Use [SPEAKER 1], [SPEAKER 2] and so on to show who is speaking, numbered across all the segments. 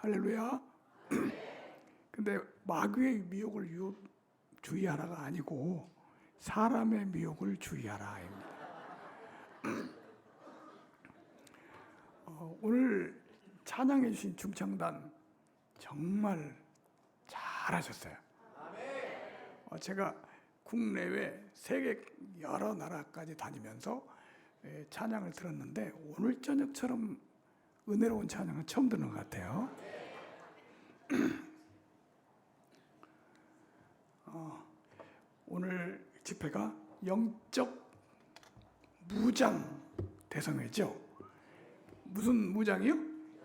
[SPEAKER 1] 할렐루야. 근데 마귀의 미혹을 주의하라가 아니고 사람의 미혹을 주의하라입니다. 오늘 찬양해 주신 중창단 정말 잘하셨어요. 제가 국내외 세계 여러 나라까지 다니면서 찬양을 들었는데 오늘 저녁처럼 은혜로운 찬양은 처음 듣는 것 같아요. 오늘 집회가 영적 무장 대성회죠. 무슨 무장이요?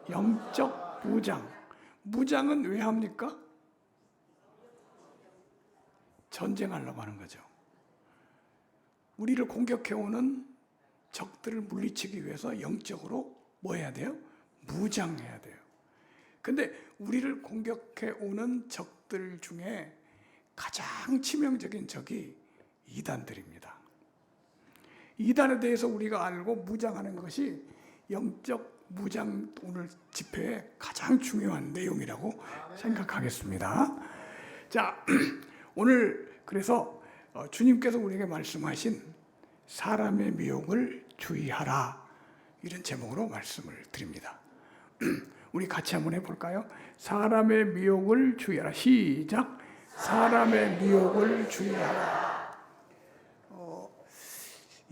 [SPEAKER 1] 영적 무장. 무장은 왜 합니까? 전쟁하려고 하는 거죠. 우리를 공격해오는 적들을 물리치기 위해서 영적으로 뭐 해야 돼요? 무장해야 돼요. 근데 우리를 공격해오는 적들 중에 가장 치명적인 적이 이단들입니다. 이단에 대해서 우리가 알고 무장하는 것이 영적 무장 오늘 집회의 가장 중요한 내용이라고 생각하겠습니다. 자, 오늘 그래서 주님께서 우리에게 말씀하신 사람의 미혹을 주의하라 이런 제목으로 말씀을 드립니다. 우리 같이 한번 해볼까요? 사람의 미혹을 주의하라. 시작. 사람의 미혹을 주의하라.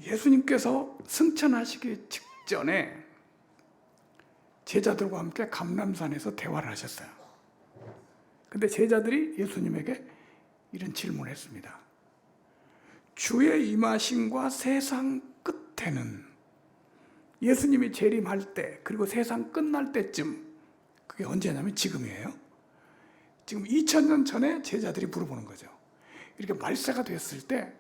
[SPEAKER 1] 예수님께서 승천하시기 직전에 제자들과 함께 감람산에서 대화를 하셨어요. 근데 제자들이 예수님에게 이런 질문을 했습니다. 주의 임하심과 세상 끝에는, 예수님이 재림할 때 그리고 세상 끝날 때쯤, 그게 언제냐면 지금이에요. 지금 2000년 전에 제자들이 물어보는 거죠. 이렇게 말세가 됐을 때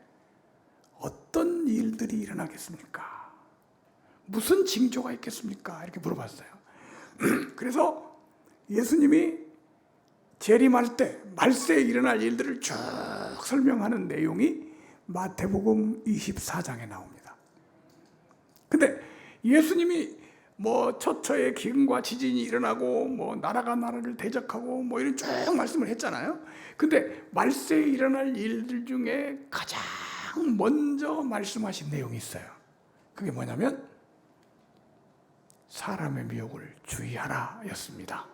[SPEAKER 1] 어떤 일들이 일어나겠습니까? 무슨 징조가 있겠습니까? 이렇게 물어봤어요. 그래서 예수님이 재림할 때 말세에 일어날 일들을 쭉 설명하는 내용이 마태복음 24장에 나옵니다. 근데 예수님이 뭐 처처에 기근과 지진이 일어나고 뭐 나라가 나라를 대적하고 뭐 이런 쭉 말씀을 했잖아요. 근데 말세에 일어날 일들 중에 가장 먼저 말씀하신 내용이 있어요. 그게 뭐냐면 사람의 미혹을 주의하라 였습니다.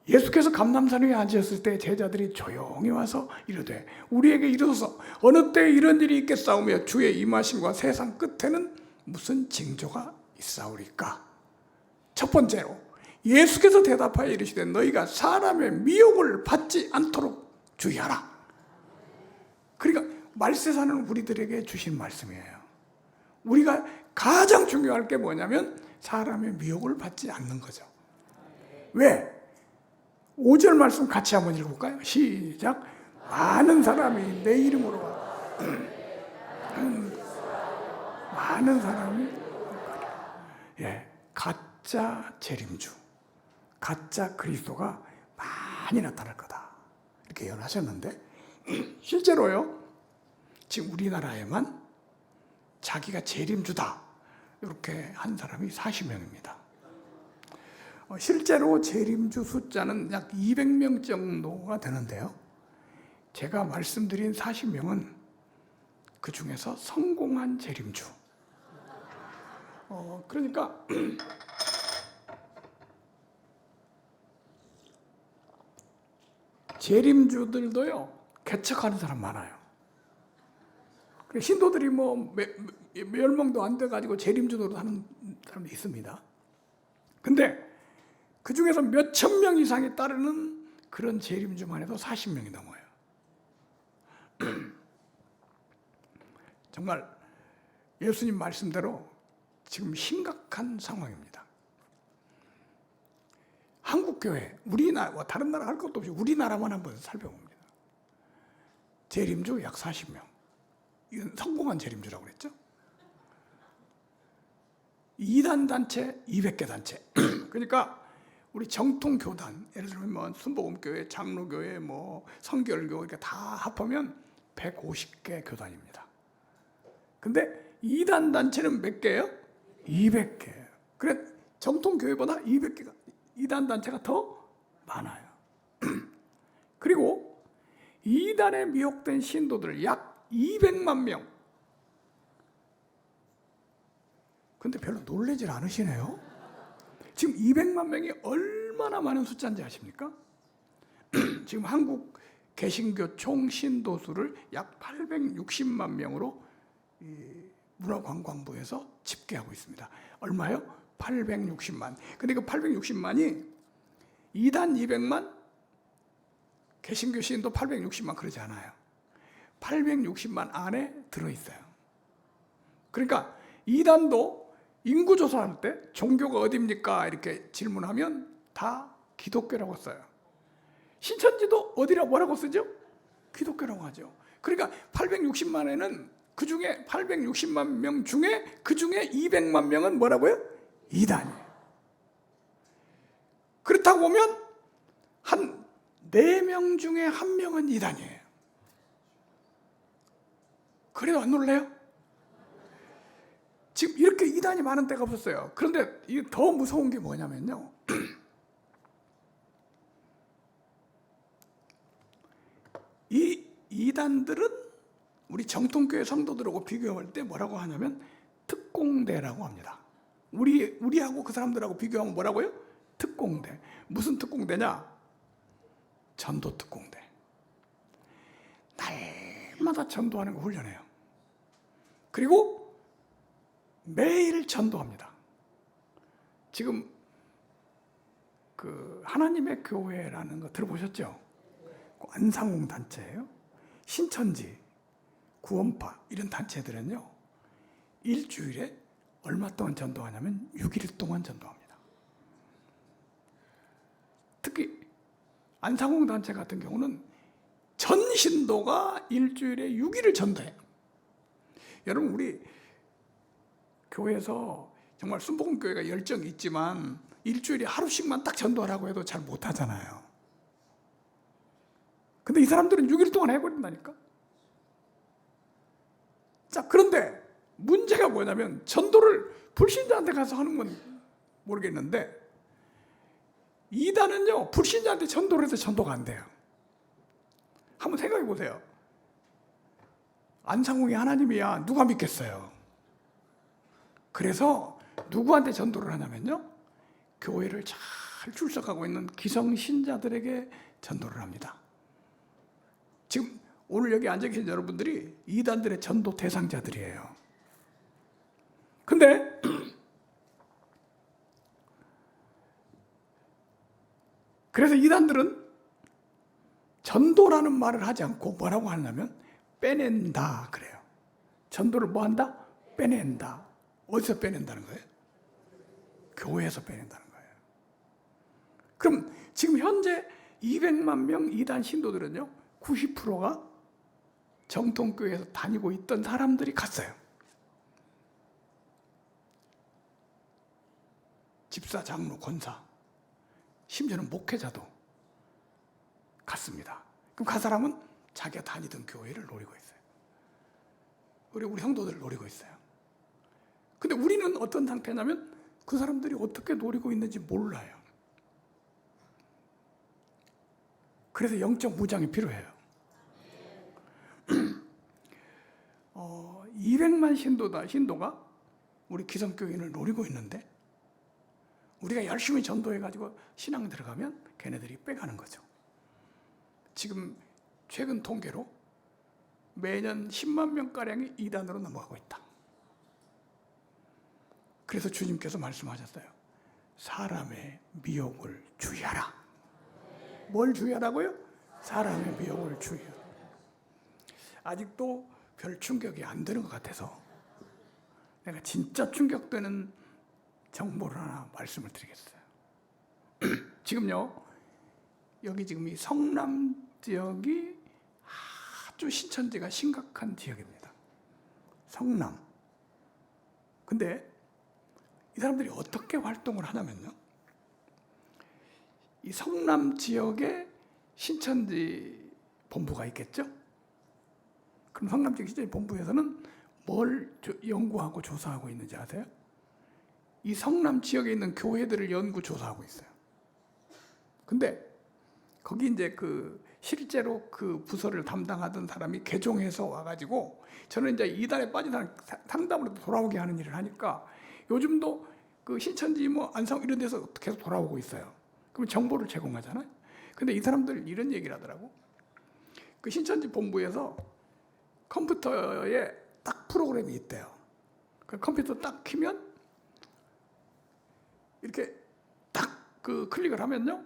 [SPEAKER 1] 예수께서 감람산 위에 앉으셨을 때 제자들이 조용히 와서 이르되 우리에게 이르소서 어느 때 이런 일이 있겠사오며 주의 임하심과 세상 끝에는 무슨 징조가 있사오리까? 첫 번째로 예수께서 대답하여 이르시되 너희가 사람의 미혹을 받지 않도록 주의하라. 그러니까 말세 사는 우리들에게 주신 말씀이에요. 우리가 가장 중요할 게 뭐냐면 사람의 미혹을 받지 않는 거죠. 왜? 5절 말씀 같이 한번 읽어볼까요? 시작. 많은 사람이 내 이름으로 많은 사람이 가짜 재림주, 가짜 그리스도가 많이 나타날 거다 이렇게 예언하셨는데 실제로요 지금 우리나라에만 자기가 재림주다 이렇게 한 사람이 40명입니다. 실제로 재림주 숫자는 약 200명 정도가 되는데요. 제가 말씀드린 40명은 그 중에서 성공한 재림주. 그러니까 재림주들도요 개척하는 사람 많아요. 신도들이 뭐 몇 명도 안 돼가지고 재림주로 하는 사람도 있습니다. 근데 그 중에서 몇천 명 이상이 따르는 그런 재림주만 해도 40명이 넘어요. 정말 예수님 말씀대로 지금 심각한 상황입니다. 한국교회, 우리나라, 다른 나라 할 것도 없이 우리나라만 한번 살펴봅니다. 재림주 약 40명. 이건 성공한 재림주라고 그랬죠. 2단 단체 200개 단체. 그러니까 우리 정통 교단, 예를 들면 뭐 순복음교회, 장로교회, 뭐 성결교 이렇게 다 합하면 150개 교단입니다. 근데 2단 단체는 몇 개예요? 200개. 그래 정통교회보다 200개가 이단 단체가 더 많아요. 그리고 이단에 미혹된 신도들 약 200만 명. 근데 별로 놀라질 않으시네요. 지금 200만 명이 얼마나 많은 숫자인지 아십니까? 지금 한국 개신교 총 신도수를 약 860만 명으로 문화관광부에서 집계하고 있습니다. 얼마요? 860만. 근데 그 860만이 2단 200만, 개신교 신도 860만 그러지 않아요. 860만 안에 들어있어요. 그러니까 2단도 인구조사할 때 종교가 어디입니까? 이렇게 질문하면 다 기독교라고 써요. 신천지도 뭐라고 쓰죠? 기독교라고 하죠. 그러니까 860만에는 그 중에 860만 명 중에 그 중에 200만 명은 뭐라고요? 이단이에요. 그렇다고 보면 한 4명 중에 1명은 이단이에요. 그래도 안 놀래요? 지금 이렇게 이단이 많은 데가 없었어요. 그런데 더 무서운 게 뭐냐면요. 이 이단들은 우리 정통교회 성도들하고 비교할 때 뭐라고 하냐면 특공대라고 합니다. 우리하고 그 사람들하고 비교하면 뭐라고요? 특공대. 무슨 특공대냐? 전도 특공대. 날마다 전도하는 거 훈련해요. 그리고 매일 전도합니다. 지금 그 하나님의 교회라는 거 들어보셨죠? 안상홍 단체예요. 신천지, 구원파 이런 단체들은요, 일주일에 얼마 동안 전도하냐면 6일 동안 전도합니다. 특히 안상홍 단체 같은 경우는 전 신도가 일주일에 6일을 전도해요. 여러분, 우리 교회에서 정말 순복음교회가 열정이 있지만 일주일에 하루씩만 딱 전도하라고 해도 잘 못하잖아요. 근데 이 사람들은 6일 동안 해버린다니까. 자, 그런데 문제가 뭐냐면 전도를 불신자한테 가서 하는 건 모르겠는데 이단은요, 불신자한테 전도를 해서 전도가 안 돼요. 한번 생각해 보세요. 안상홍이 하나님이야 누가 믿겠어요? 그래서 누구한테 전도를 하냐면요, 교회를 잘 출석하고 있는 기성신자들에게 전도를 합니다. 지금 오늘 여기 앉아 계신 여러분들이 이단들의 전도 대상자들이에요. 근데 그래서 이단들은 전도라는 말을 하지 않고 뭐라고 하냐면 빼낸다 그래요. 전도를 뭐 한다? 빼낸다. 어디서 빼낸다는 거예요? 교회에서 빼낸다는 거예요. 그럼 지금 현재 200만 명 이단 신도들은요, 90%가 정통교회에서 다니고 있던 사람들이 갔어요. 집사, 장로, 권사, 심지어는 목회자도 갔습니다. 그럼 그 사람은 자기가 다니던 교회를 노리고 있어요. 우리 성도들을 노리고 있어요. 근데 우리는 어떤 상태냐면 그 사람들이 어떻게 노리고 있는지 몰라요. 그래서 영적 무장이 필요해요. 200만 신도가 우리 기성교인을 노리고 있는데 우리가 열심히 전도해가지고 신앙 들어가면 걔네들이 빼가는 거죠. 지금 최근 통계로 매년 10만 명가량이 이단으로 넘어가고 있다. 그래서 주님께서 말씀하셨어요. 사람의 미혹을 주의하라. 뭘 주의하라고요? 사람의 미혹을 주의하라. 아직도 별 충격이 안 되는 것 같아서 내가 진짜 충격되는 정보를 하나 말씀을 드리겠어요. 지금요, 여기 지금 이 성남 지역이 아주 신천지가 심각한 지역입니다. 성남. 근데 이 사람들이 어떻게 활동을 하냐면요, 이 성남 지역에 신천지 본부가 있겠죠? 그럼 성남 지역 신천지 본부에서는 뭘 연구하고 조사하고 있는지 아세요? 이 성남 지역에 있는 교회들을 연구 조사하고 있어요. 근데 거기 이제 실제로 그 부서를 담당하던 사람이 개종해서 와가지고, 저는 이제 이단에 빠진 사람 상담으로 돌아오게 하는 일을 하니까 요즘도 그 신천지 안성 이런 데서 계속 돌아오고 있어요. 그럼 정보를 제공하잖아요. 근데 이 사람들 이런 얘기를 하더라고. 그 신천지 본부에서 컴퓨터에 딱 프로그램이 있대요. 그 컴퓨터 딱 키면 이렇게 딱 클릭을 하면요,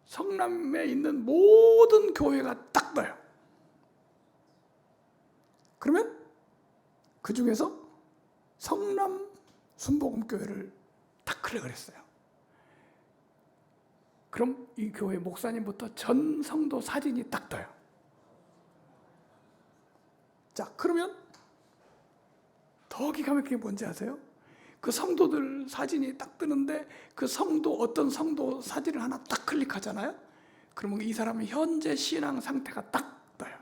[SPEAKER 1] 성남에 있는 모든 교회가 딱 떠요. 그러면 그 중에서 성남 순복음교회를 딱 클릭을 했어요. 그럼 이 교회 목사님부터 전 성도 사진이 딱 떠요. 자, 그러면 더 기가 막히게 뭔지 아세요? 그 성도들 사진이 딱 뜨는데 그 어떤 성도 사진을 하나 딱 클릭하잖아요. 그러면 이 사람의 현재 신앙 상태가 딱 떠요.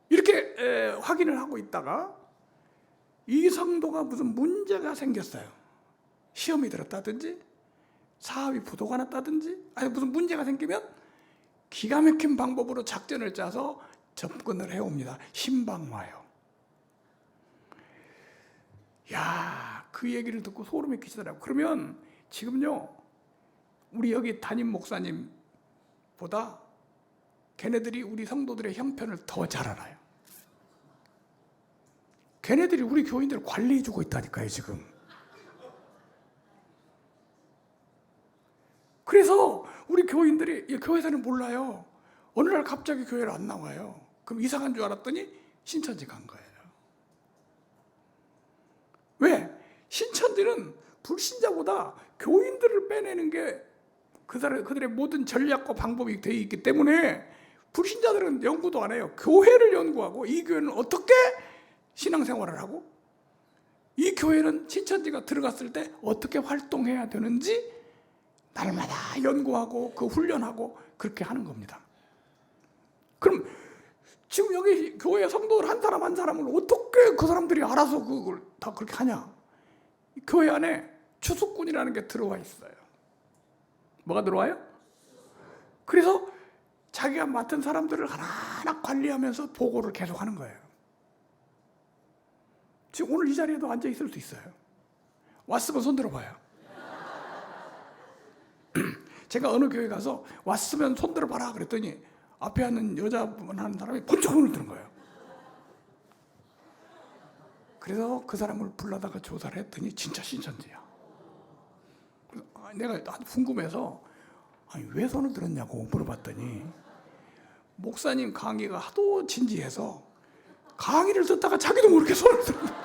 [SPEAKER 1] 이렇게 확인을 하고 있다가 이 성도가 무슨 문제가 생겼어요. 시험이 들었다든지 사업이 부도가 났다든지, 아니 무슨 문제가 생기면 기가 막힌 방법으로 작전을 짜서 접근을 해옵니다. 신방와요. 야, 그 얘기를 듣고 소름이 끼치더라고요. 그러면 지금요, 우리 여기 담임 목사님보다 걔네들이 우리 성도들의 형편을 더 잘 알아요. 걔네들이 우리 교인들을 관리해주고 있다니까요, 지금. 그래서 우리 교인들이 교회에서는 몰라요. 어느 날 갑자기 교회를 안 나와요. 그럼 이사 간 줄 알았더니 신천지 간 거예요. 왜? 신천지는 불신자보다 교인들을 빼내는 게 그들의 모든 전략과 방법이 되어 있기 때문에 불신자들은 연구도 안 해요. 교회를 연구하고, 이 교회는 어떻게 신앙생활을 하고, 이 교회는 신천지가 들어갔을 때 어떻게 활동해야 되는지 날마다 연구하고 훈련하고 그렇게 하는 겁니다. 그럼 지금 여기 교회 성도들 한 사람 한 사람을 어떻게 그 사람들이 알아서 그걸 다 그렇게 하냐? 교회 안에 추수꾼이라는 게 들어와 있어요. 뭐가 들어와요? 그래서 자기가 맡은 사람들을 하나하나 관리하면서 보고를 계속 하는 거예요. 지금 오늘 이 자리에도 앉아 있을 수 있어요. 왔으면 손 들어봐요. 제가 어느 교회 가서 왔으면 손 들어봐라 그랬더니 앞에 앉는 여자분 하는 사람이 번쩍 손을 드는 거예요. 그래서 그 사람을 불러다가 조사를 했더니 진짜 신천지야. 내가 아주 궁금해서 왜 손을 들었냐고 물어봤더니 목사님 강의가 하도 진지해서 강의를 듣다가 자기도 모르게 손을 들은 거야.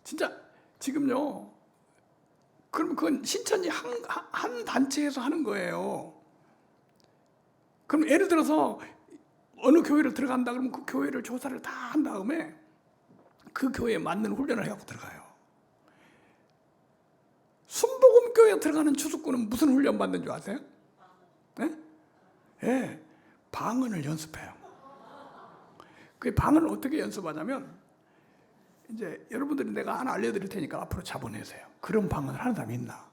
[SPEAKER 1] 진짜 지금요, 그럼 그건 신천지 한 단체에서 하는 거예요. 그럼 예를 들어서 어느 교회를 들어간다 그러면 그 교회를 조사를 다 한 다음에 그 교회에 맞는 훈련을 해갖고 들어가요. 순복음교회에 들어가는 추수꾼은 무슨 훈련 받는 줄 아세요? 네? 네, 방언을 연습해요. 그 방언을 어떻게 연습하냐면, 이제 여러분들이 내가 하나 알려드릴 테니까 앞으로 자본해세요. 그런 방언을 하는 사람이 있나?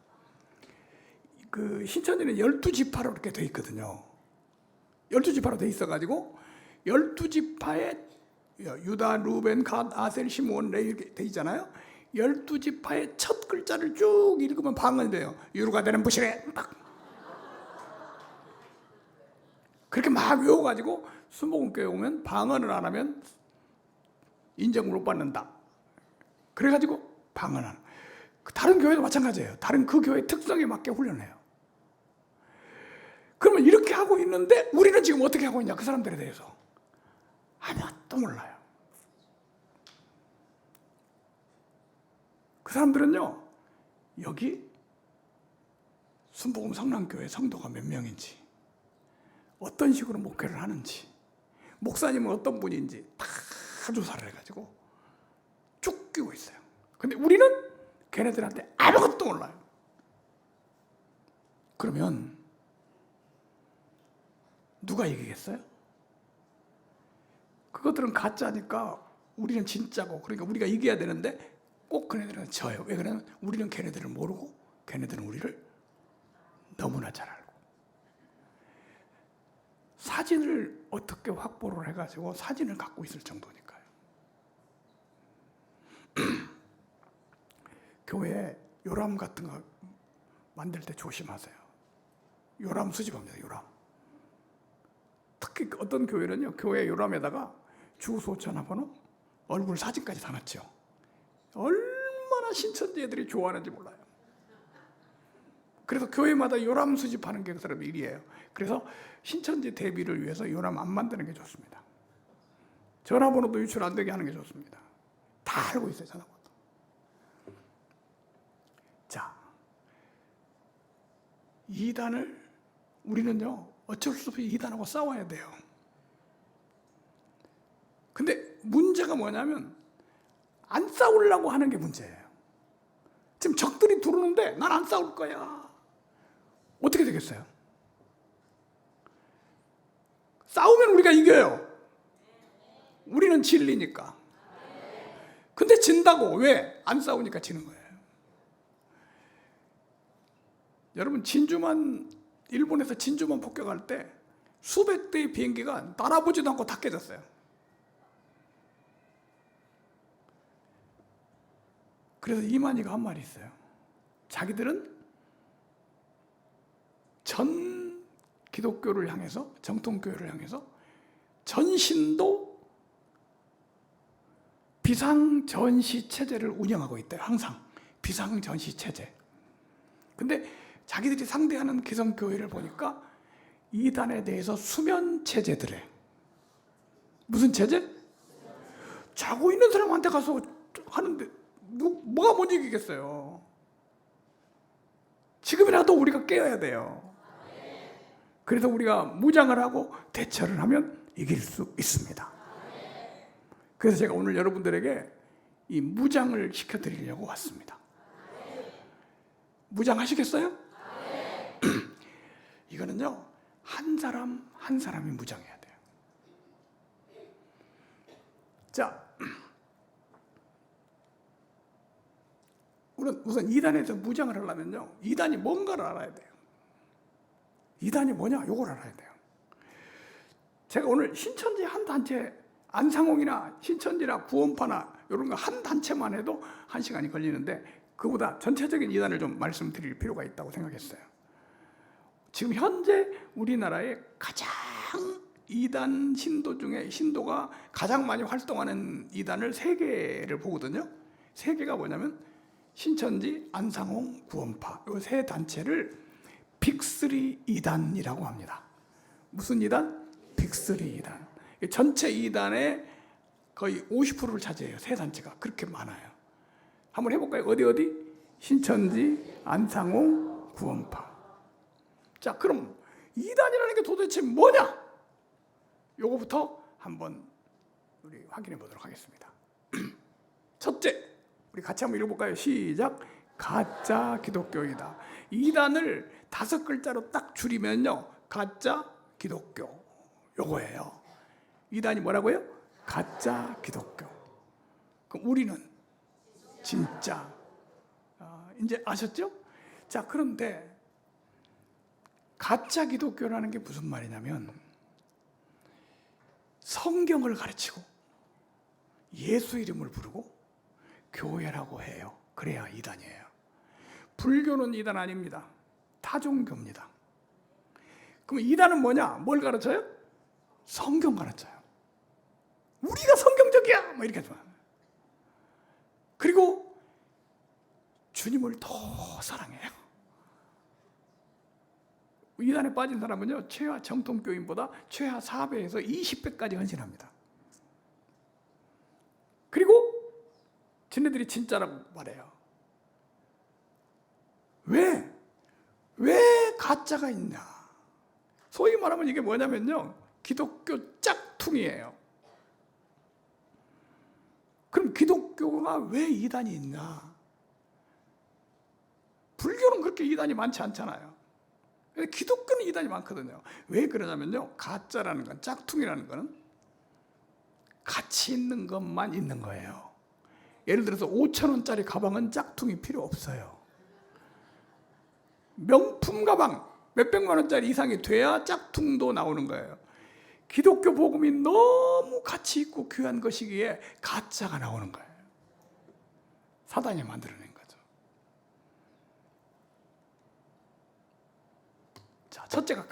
[SPEAKER 1] 그 신천지는 12지파로 이렇게 돼 있거든요. 12지파로 돼 있어가지고 12지파에 유다, 루벤, 갓, 아셀, 시므온, 레위 이렇게 돼 있잖아요. 12지파의 첫 글자를 쭉 읽으면 방언이 돼요. 유루가 되는 부시래 딱 그렇게 막 외워가지고 순복음교회 오면 방언을 안 하면 인정을 못 받는다. 그래가지고 방언하는. 다른 교회도 마찬가지예요. 다른 그 교회 특성에 맞게 훈련해요. 그러면 이렇게 하고 있는데 우리는 지금 어떻게 하고 있냐? 그 사람들에 대해서 아무것도 몰라요. 그 사람들은요, 여기 순복음 성남교회 성도가 몇 명인지, 어떤 식으로 목회를 하는지, 목사님은 어떤 분인지 다 조사를 해가지고 쭉 끼고 있어요. 근데 우리는 걔네들한테 아무것도 몰라요. 그러면 누가 이기겠어요? 그것들은 가짜니까 우리는 진짜고, 그러니까 우리가 이겨야 되는데 꼭 걔네들은 져요. 왜 그러냐면 우리는 걔네들을 모르고 걔네들은 우리를 너무나 잘 알고. 사진을 어떻게 확보를 해가지고 사진을 갖고 있을 정도니까요. 교회에 요람 같은 거 만들 때 조심하세요. 요람 수집합니다. 요람. 특히 어떤 교회는요, 교회 요람에다가 주소, 전화번호, 얼굴 사진까지 다 놨죠. 얼마나 신천지 애들이 좋아하는지 몰라요. 그래서 교회마다 요람 수집하는 게 그 사람 일이에요. 그래서 신천지 대비를 위해서 요람 안 만드는 게 좋습니다. 전화번호도 유출 안 되게 하는 게 좋습니다. 다 알고 있어요, 전화번호. 자, 이단을 우리는요, 어쩔 수 없이 이단하고 싸워야 돼요. 근데 문제가 뭐냐면 안 싸우려고 하는 게 문제예요. 지금 적들이 들어오는데 난 안 싸울 거야. 어떻게 되겠어요? 싸우면 우리가 이겨요. 우리는 진리니까. 근데 진다고. 왜? 안 싸우니까 지는 거예요. 여러분, 일본에서 진주만 폭격할 때 수백 대의 비행기가 날아보지도 않고 다 깨졌어요. 그래서 이만희가 한 말이 있어요. 자기들은 전 기독교를 향해서, 정통교회를 향해서 전신도 비상전시 체제를 운영하고 있대요. 항상 비상전시 체제. 근데 자기들이 상대하는 기성교회를 보니까 이단에 대해서 수면 체제들에, 무슨 체제? 자고 있는 사람한테 가서 하는데 뭐가 못 이기겠어요. 지금이라도 우리가 깨어야 돼요. 그래서 우리가 무장을 하고 대처를 하면 이길 수 있습니다. 그래서 제가 오늘 여러분들에게 이 무장을 시켜드리려고 왔습니다. 무장하시겠어요? 이거는요, 한 사람 한 사람이 무장해야 돼요. 자, 우선 이단에서 무장을 하려면요, 이단이 뭔가를 알아야 돼요. 이단이 뭐냐? 요걸 알아야 돼요. 제가 오늘 신천지 한 단체, 안상홍이나 신천지나 구원파나 이런 거 한 단체만 해도 1시간이 걸리는데, 그보다 전체적인 이단을 좀 말씀드릴 필요가 있다고 생각했어요. 지금 현재 우리나라에 가장 이단 신도 중에 신도가 가장 많이 활동하는 이단을 3개를 보거든요. 3개가 뭐냐면 신천지, 안상홍, 구원파, 이 3 단체를 빅3 이단이라고 합니다. 무슨 이단? 빅3 이단. 전체 이단의 거의 50%를 차지해요. 3 단체가. 그렇게 많아요. 한번 해볼까요? 어디? 신천지, 안상홍, 구원파. 자, 그럼 이단이라는 게 도대체 뭐냐? 요거부터 한번 우리 확인해 보도록 하겠습니다. 첫째, 우리 같이 한번 읽어볼까요? 시작. 가짜 기독교이다. 이단을 5글자로 딱 줄이면요, 가짜 기독교, 요거예요. 이단이 뭐라고요? 가짜 기독교. 그럼 우리는 진짜. 이제 아셨죠? 자, 그런데 가짜 기독교라는 게 무슨 말이냐면 성경을 가르치고 예수 이름을 부르고 교회라고 해요. 그래야 이단이에요. 불교는 이단 아닙니다. 타종교입니다. 그럼 이단은 뭐냐? 뭘 가르쳐요? 성경 가르쳐요. 우리가 성경적이야! 뭐 이렇게 좋아요. 그리고 주님을 더 사랑해요. 이단에 빠진 사람은요, 최하 정통교인보다 최하 4배에서 20배까지 헌신합니다. 그리고 쟤네들이 진짜라고 말해요. 왜 가짜가 있냐? 소위 말하면 이게 뭐냐면요, 기독교 짝퉁이에요. 그럼 기독교가 왜 이단이 있나? 불교는 그렇게 이단이 많지 않잖아요. 기독교는 이단이 많거든요. 왜 그러냐면요, 가짜라는 건, 짝퉁이라는 거는 가치 있는 것만 있는 거예요. 예를 들어서 5,000원짜리 가방은 짝퉁이 필요 없어요. 명품 가방 몇백만 원짜리 이상이 돼야 짝퉁도 나오는 거예요. 기독교 복음이 너무 가치 있고 귀한 것이기에 가짜가 나오는 거예요. 사단이 만들어낸 거죠. 자, 첫째가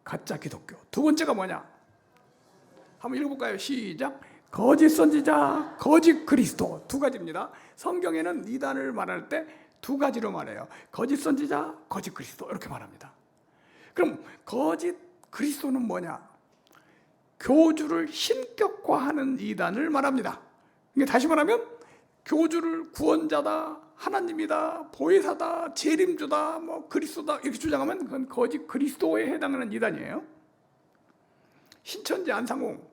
[SPEAKER 1] 가짜 기독교. 두 번째가 뭐냐? 한번 읽어볼까요? 시작. 거짓 선지자, 거짓 그리스도. 두 가지입니다. 성경에는 이단을 말할 때 두 가지로 말해요. 거짓 선지자, 거짓 그리스도 이렇게 말합니다. 그럼 거짓 그리스도는 뭐냐? 교주를 신격화하는 이단을 말합니다. 이게 다시 말하면 교주를 구원자다, 하나님이다, 보혜사다, 재림주다, 뭐 그리스도다 이렇게 주장하면 그건 거짓 그리스도에 해당하는 이단이에요. 신천지, 안상홍,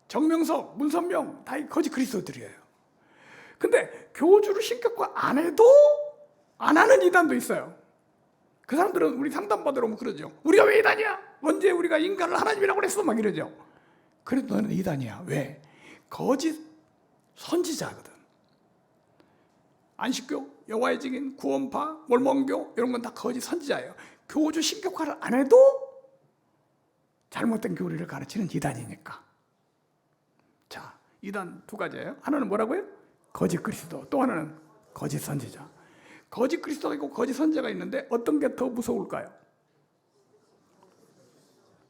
[SPEAKER 1] 정명석, 문선명 다 거짓 그리스도들이에요. 근데 교주를 신격화 안 해도 안 하는 이단도 있어요. 그 사람들은 우리 상담받으러 오면 그러죠. 우리가 왜 이단이야? 언제 우리가 인간을 하나님이라고 그랬어? 막 이러죠. 그래도 너는 이단이야. 왜? 거짓 선지자거든. 안식교, 여호와의 증인, 구원파, 몰몬교 이런 건 다 거짓 선지자예요. 교주 신격화를 안 해도 잘못된 교리를 가르치는 이단이니까. 자, 이단 두 가지예요. 하나는 뭐라고요? 거짓 그리스도. 또 하나는 거짓 선지자. 거짓 그리스도가 있고 거짓 선지자가 있는데 어떤 게 더 무서울까요?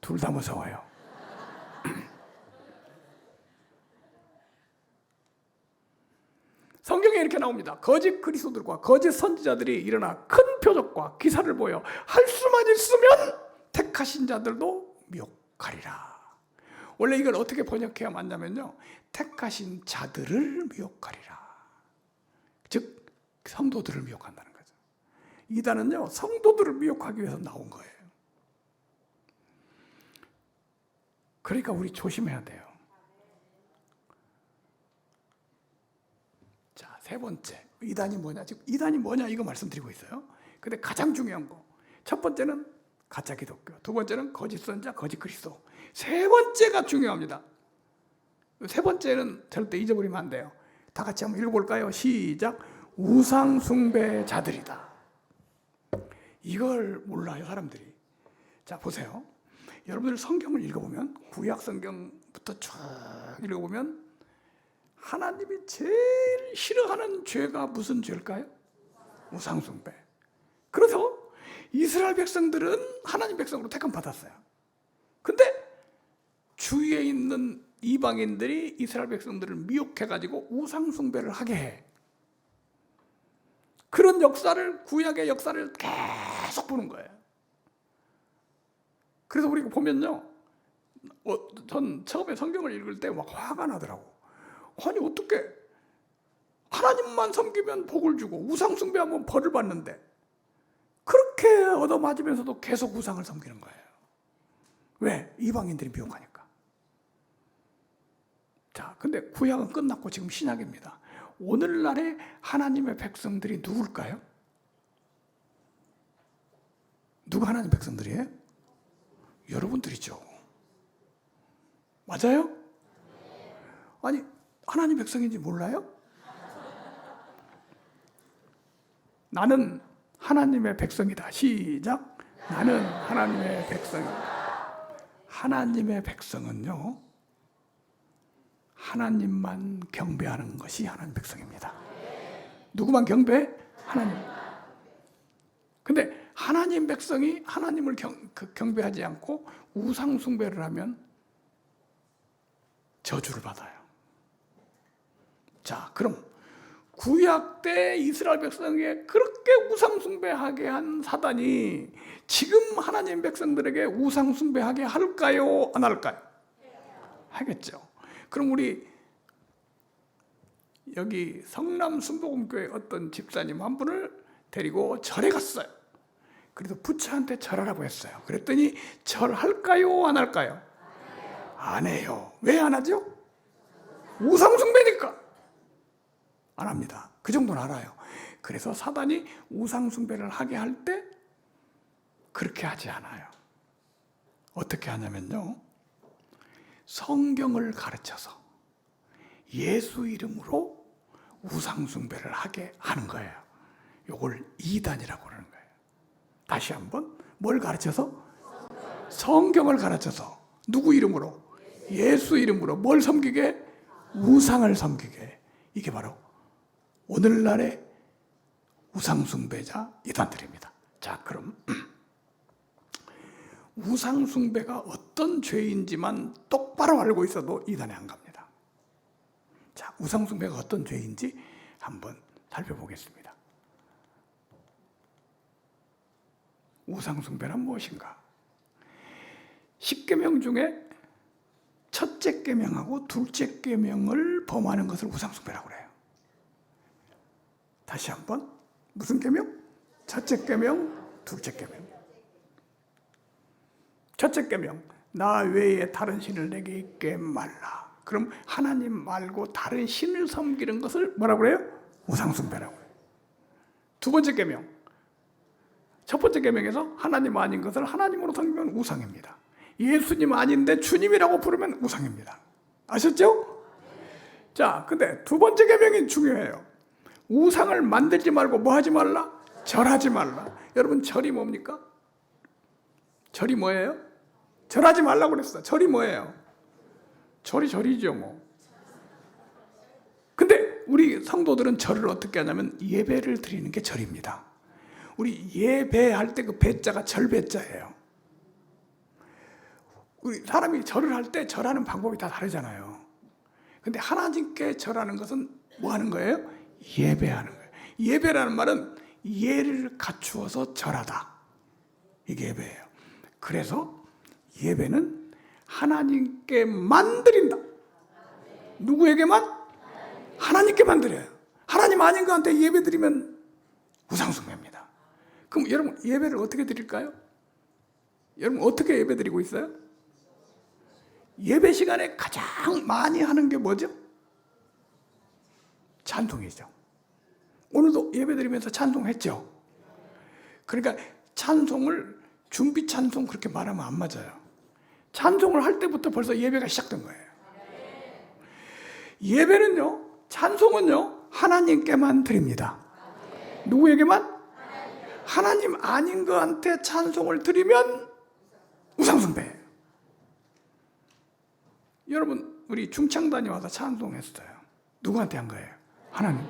[SPEAKER 1] 둘 다 무서워요. 성경에 이렇게 나옵니다. 거짓 그리스도들과 거짓 선지자들이 일어나 큰 표적과 기사를 보여 할 수만 있으면 택하신 자들도 미혹하리라. 원래 이걸 어떻게 번역해야 맞냐면요, 택하신 자들을 미혹하리라. 즉 성도들을 미혹한다는 거죠. 이단은요, 성도들을 미혹하기 위해서 나온 거예요. 그러니까 우리 조심해야 돼요. 자, 세 번째, 이단이 뭐냐? 지금 이단이 뭐냐 이거 말씀드리고 있어요. 근데 가장 중요한 거, 첫 번째는 가짜 기독교, 두 번째는 거짓 선지자, 거짓 그리스도. 세 번째가 중요합니다. 세 번째는 절대 잊어버리면 안 돼요. 다 같이 한번 읽어볼까요? 시작. 우상 숭배자들이다. 이걸 몰라요, 사람들이. 자, 보세요. 여러분들 성경을 읽어보면, 구약 성경부터 쭉 읽어보면 하나님이 제일 싫어하는 죄가 무슨 죄일까요? 우상 숭배. 그래서 이스라엘 백성들은 하나님 백성으로 택함 받았어요. 근데 주위에 있는 이방인들이 이스라엘 백성들을 미혹해가지고 우상 숭배를 하게 해. 그런 역사를, 구약의 역사를 계속 보는 거예요. 그래서 우리가 보면요, 전 처음에 성경을 읽을 때 막 화가 나더라고. 아니 어떻게 하나님만 섬기면 복을 주고 우상 숭배하면 벌을 받는데 그렇게 얻어맞으면서도 계속 우상을 섬기는 거예요. 왜? 이방인들이 미혹하니까. 자, 근데 구약은 끝났고 지금 신약입니다. 오늘날의 하나님의 백성들이 누굴까요? 누가 하나님 백성들이에요? 여러분들이죠. 맞아요? 아니, 하나님 백성인지 몰라요? 나는 하나님의 백성이다. 시작. 나는 하나님의 백성이다. 하나님의 백성은요, 하나님만 경배하는 것이 하나님 백성입니다. 누구만 경배해? 하나님. 근데 하나님 백성이 하나님을 경배하지 않고 우상 숭배를 하면 저주를 받아요. 자, 그럼 구약 때 이스라엘 백성에게 그렇게 우상 숭배하게 한 사단이 지금 하나님 백성들에게 우상 숭배하게 할까요? 안 할까요? 하겠죠. 그럼 우리 여기 성남 순복음교회 어떤 집사님 한 분을 데리고 절에 갔어요. 그래서 부처한테 절하라고 했어요. 그랬더니 절할까요? 안 할까요? 안 해요. 왜 안 하죠? 우상 숭배니까 안 합니다. 그 정도는 알아요. 그래서 사단이 우상 숭배를 하게 할 때 그렇게 하지 않아요. 어떻게 하냐면요, 성경을 가르쳐서 예수 이름으로 우상숭배를 하게 하는 거예요. 이걸 이단이라고 그러는 거예요. 다시 한번, 뭘 가르쳐서? 성경을 가르쳐서 누구 이름으로? 예수 이름으로 뭘 섬기게? 우상을 섬기게. 이게 바로 오늘날의 우상숭배자 이단들입니다. 자, 그럼 우상숭배가 어떤 죄인지만 똑바로 알고 있어도 이단에 안 갑니다. 자, 우상숭배가 어떤 죄인지 한번 살펴보겠습니다. 우상숭배란 무엇인가? 10계명 중에 첫째 계명하고 둘째 계명을 범하는 것을 우상숭배라고 그래요. 다시 한번, 무슨 계명? 첫째 계명, 둘째 계명. 첫째 계명, 나 외에 다른 신을 내게 있게 말라. 그럼 하나님 말고 다른 신을 섬기는 것을 뭐라고 그래요? 우상숭배라고 해요. 두 번째 계명, 첫 번째 계명에서 하나님 아닌 것을 하나님으로 섬기면 우상입니다. 예수님 아닌데 주님이라고 부르면 우상입니다. 아셨죠? 자, 근데 두 번째 계명이 중요해요. 우상을 만들지 말고 뭐 하지 말라? 절하지 말라. 여러분, 절이 뭡니까? 절이 뭐예요? 절하지 말라고 그랬어. 절이 뭐예요? 절이죠 뭐. 근데 우리 성도들은 절을 어떻게 하냐면 예배를 드리는 게 절입니다. 우리 예배할 때 그 배자가 절배자예요. 우리 사람이 절을 할 때 절하는 방법이 다 다르잖아요. 근데 하나님께 절하는 것은 뭐 하는 거예요? 예배하는 거예요. 예배라는 말은 예를 갖추어서 절하다. 이게 예배예요. 그래서 예배는 하나님께만 드린다. 누구에게만? 하나님께만 드려요. 하나님 아닌 것한테 예배 드리면 우상숭배입니다. 그럼 여러분, 예배를 어떻게 드릴까요? 여러분, 어떻게 예배 드리고 있어요? 예배 시간에 가장 많이 하는 게 뭐죠? 찬송이죠. 오늘도 예배 드리면서 찬송했죠. 그러니까 찬송을, 준비 찬송 그렇게 말하면 안 맞아요. 찬송을 할 때부터 벌써 예배가 시작된 거예요. 예배는요, 찬송은요, 하나님께만 드립니다. 누구에게만? 하나님 아닌 것한테 찬송을 드리면 우상숭배예요. 여러분, 우리 중창단이 와서 찬송했어요. 누구한테 한 거예요? 하나님.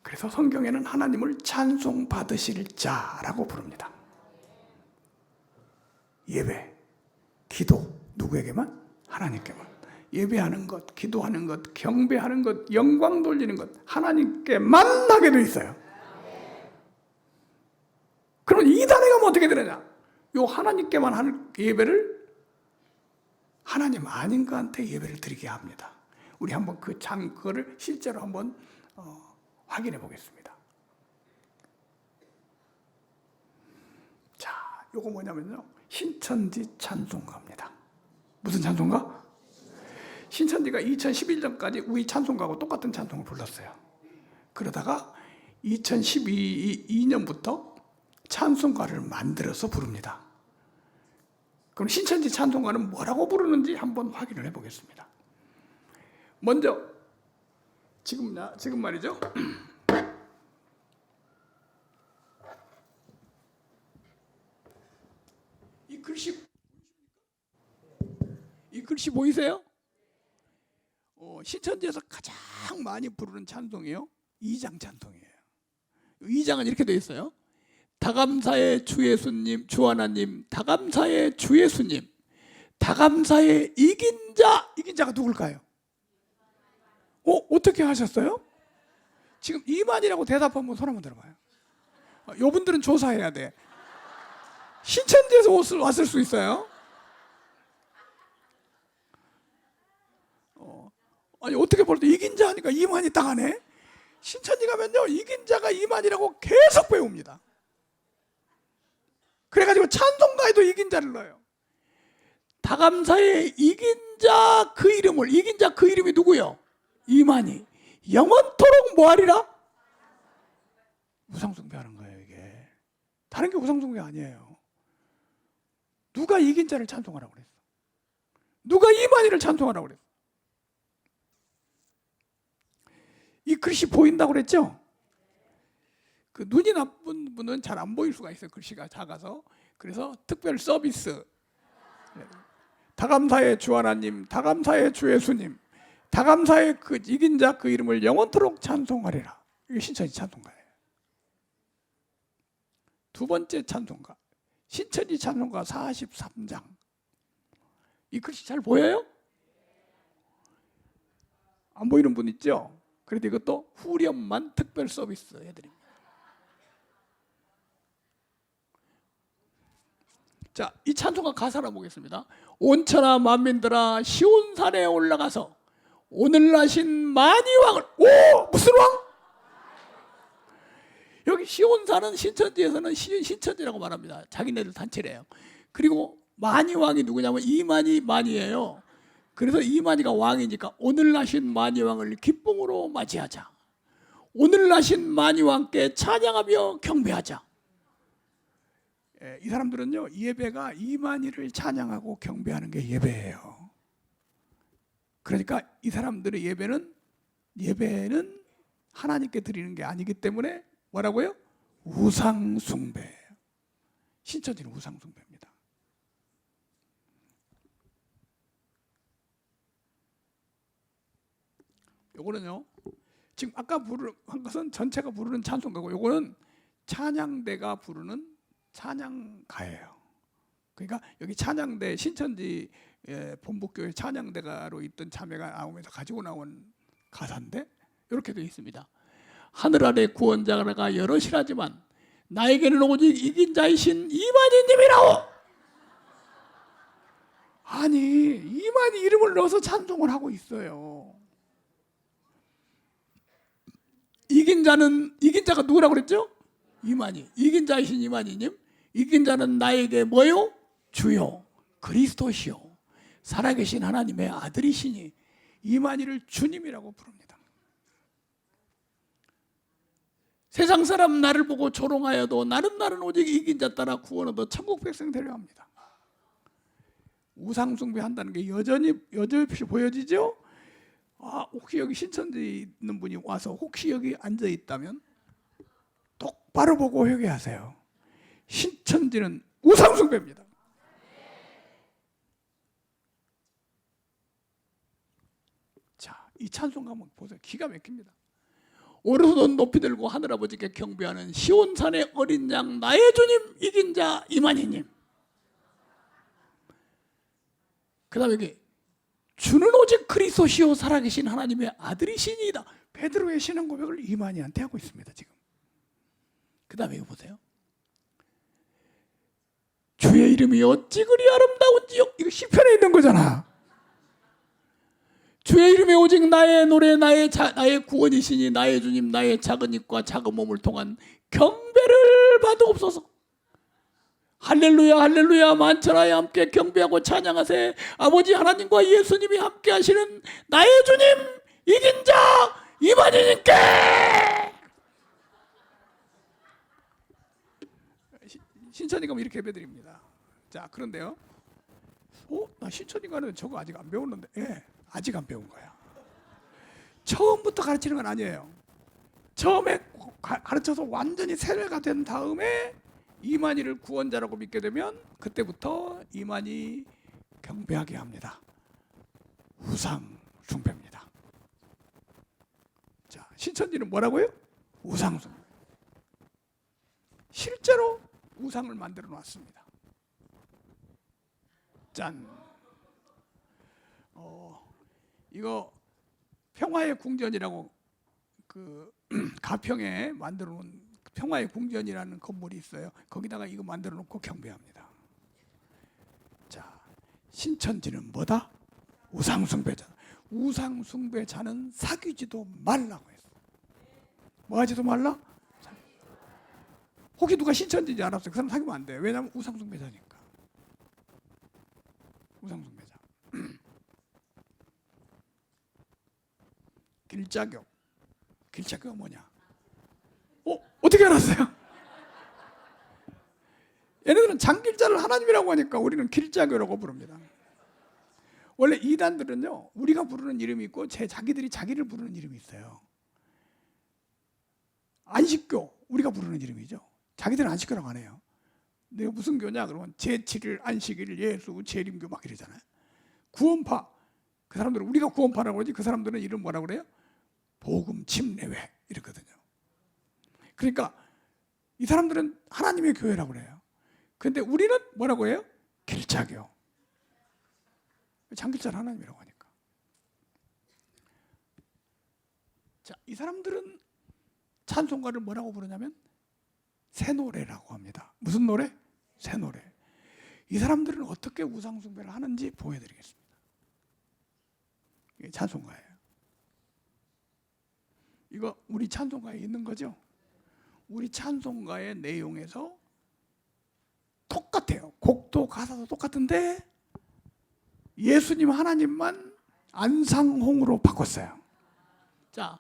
[SPEAKER 1] 그래서 성경에는 하나님을 찬송 받으실 자라고 부릅니다. 예배, 기도, 누구에게만? 하나님께만. 예배하는 것, 기도하는 것, 경배하는 것, 영광 돌리는 것, 하나님께만 하게 돼 있어요. 그러면 이단에 가면 어떻게 되느냐? 요 하나님께만 하는 예배를 하나님 아닌 것한테 예배를 드리게 합니다. 우리 한번 그거를 실제로 한번 확인해 보겠습니다. 자, 요거 뭐냐면요, 신천지 찬송가입니다. 무슨 찬송가? 신천지가 2011년까지 우리 찬송가하고 똑같은 찬송을 불렀어요. 그러다가 2012년부터 찬송가를 만들어서 부릅니다. 그럼 신천지 찬송가는 뭐라고 부르는지 한번 확인을 해보겠습니다. 먼저 지금 말이죠. 이 글씨 보이세요? 신천지에서 가장 많이 부르는 찬송이요, 2장 찬송이에요. 2장은 이렇게 되어 있어요. 다감사의 주 예수님, 주 하나님, 다감사의 주 예수님, 다감사의 이긴 자. 이긴 자가 누굴까요? 어떻게 하셨어요? 지금 이만이라고 대답하면 손 한번 들어봐요. 요분들은 조사해야 돼. 신천지에서 왔을 수 있어요? 아니, 어떻게 볼 때 이긴 자 하니까 이만이 딱 하네? 신천지 가면요, 이긴 자가 이만이라고 계속 배웁니다. 그래가지고 찬송가에도 이긴 자를 넣어요. 다감사의 이긴 자 그 이름을, 이긴 자 그 이름이 누구요? 이만희. 영원토록 뭐하리라? 우상숭배하는 거예요, 이게. 다른 게 우상숭배 아니에요. 누가 이긴 자를 찬송하라고 그랬어? 누가 이만희를 찬송하라고 그랬어? 이 글씨 보인다고 그랬죠? 그 눈이 나쁜 분은 잘 안 보일 수가 있어요. 글씨가 작아서. 그래서 특별 서비스. 다감사의 주 하나님, 다감사의 주 예수님, 다감사의 그 이긴 자 그 이름을 영원토록 찬송하리라. 이게 신천지 찬송가예요. 두 번째 찬송가, 신천지 찬송가 43장. 이 글씨 잘 보여요? 안 보이는 분 있죠? 그래도 이것도 후렴만 특별 서비스 해드립니다. 자, 이 찬송가 가사를 보겠습니다. 온천하 만민들아 시온산에 올라가서 오늘 나신 만이왕을. 오! 무슨 왕? 여기 시온산은 신천지에서는 신천지라고 말합니다. 자기네들 단체래요. 그리고 만이왕이 누구냐면 이만희만이에요. 그래서 이만희가 왕이니까 오늘 나신 만이왕을 기쁨으로 맞이하자. 오늘 나신 만이왕께 찬양하며 경배하자. 이 사람들은요, 예배가 이만희를 찬양하고 경배하는 게 예배예요. 그러니까 이 사람들의 예배는 하나님께 드리는 게 아니기 때문에 뭐라고요? 우상숭배. 신천지는 우상숭배입니다. 요거는요, 지금 아까 한 것은 전체가 부르는 찬송가고, 요거는 찬양대가 부르는 찬양가예요. 그러니까 여기 찬양대, 신천지 본부교회 찬양대가로 있던 자매가 나오면서 가지고 나온 가사인데 이렇게 되어 있습니다. 하늘 아래 구원자가 여럿이라지만 나에게는 오직 이긴 자이신 이만희님이라오. 아니, 이만희 이름을 넣어서 찬송을 하고 있어요. 이긴 자가 누구라고 그랬죠? 이만희. 이긴 자이신 이만희님. 이긴 자는 나에게 뭐요? 주요 그리스도시요 살아계신 하나님의 아들이시니 이만희를 주님이라고 부릅니다. 세상 사람 나를 보고 조롱하여도 나는 오직 이긴 자 따라 구원 얻어 천국 백성 되려 합니다. 우상숭배한다는 게 여전히 보여지죠? 혹시 여기 신천지 있는 분이 와서 혹시 여기 앉아 있다면 똑바로 보고 회개하세요. 신천지는 우상숭배입니다. 자, 이 찬송가 한번 보세요. 기가 막힙니다. 오른손 높이 들고 하늘아버지께 경배하는 시온산의 어린 양 나의 주님 이긴 자 이만희님. 그 다음에 여기 주는 오직 그리스도시요 살아계신 하나님의 아들이시니이다. 베드로의 신앙 고백을 이만희한테 하고 있습니다. 지금. 그 다음에 이거 보세요. 주의 이름이 어찌 그리 아름다운지요. 이거 시편에 있는 거잖아. 주의 이름이 오직 나의 노래 나의 구원이시니 나의 주님 나의 작은 입과 작은 몸을 통한 경배를 받으옵소서. 할렐루야 할렐루야 만천하에 함께 경배하고 찬양하세. 아버지 하나님과 예수님이 함께 하시는 나의 주님 이긴 자 이만희님께. 신천지 가면 이렇게 예배드립니다. 자, 그런데요, 나 신천지 가는 저거 아직 안 배웠는데. 예, 아직 안 배운 거야. 처음부터 가르치는 건 아니에요. 처음에 가르쳐서 완전히 세뇌가 된 다음에 이만희를 구원자라고 믿게 되면 그때부터 이만희 경배하게 합니다. 우상 숭배입니다. 자, 신천지는 뭐라고요? 우상 숭배. 실제로 우상을 만들어 놨습니다. 짠. 이거 평화의 궁전이라고 그 가평에 만들어 놓은 평화의 궁전이라는 건물이 있어요. 거기다가 이거 만들어 놓고 경배합니다. 자, 신천지는 뭐다? 우상숭배자. 우상숭배자는 사귀지도 말라고 했어. 뭐 하지도 말라? 혹시 누가 신천지인지 알았어요? 그 사람 사귀면 안 돼요. 왜냐하면 우상숭배자니까. 우상숭배자. 길자교. 길자교가 뭐냐? 어떻게 알았어요? 얘네들은 장길자를 하나님이라고 하니까 우리는 길자교라고 부릅니다. 원래 이단들은요, 우리가 부르는 이름이 있고 자기들이 자기를 부르는 이름이 있어요. 안식교, 우리가 부르는 이름이죠. 자기들은 안식교라고 안 해요. 내가 무슨 교냐 그러면 제7일 안식일 예수 재림교 막 이러잖아요. 구원파, 그 사람들은 우리가 구원파라고 그러지 그 사람들은 이름 뭐라고 그래요? 복음 침례회 이렇거든요. 그러니까 이 사람들은 하나님의 교회라고 그래요. 근데 우리는 뭐라고 해요? 길자교. 장길자는 하나님이라고 하니까. 자, 이 사람들은 찬송가를 뭐라고 부르냐면 새 노래라고 합니다. 무슨 노래? 새 노래. 이 사람들은 어떻게 우상 숭배를 하는지 보여드리겠습니다. 이게 찬송가예요. 이거 우리 찬송가에 있는 거죠? 우리 찬송가의 내용에서 똑같아요. 곡도 가사도 똑같은데 예수님 하나님만 안상홍으로 바꿨어요. 자,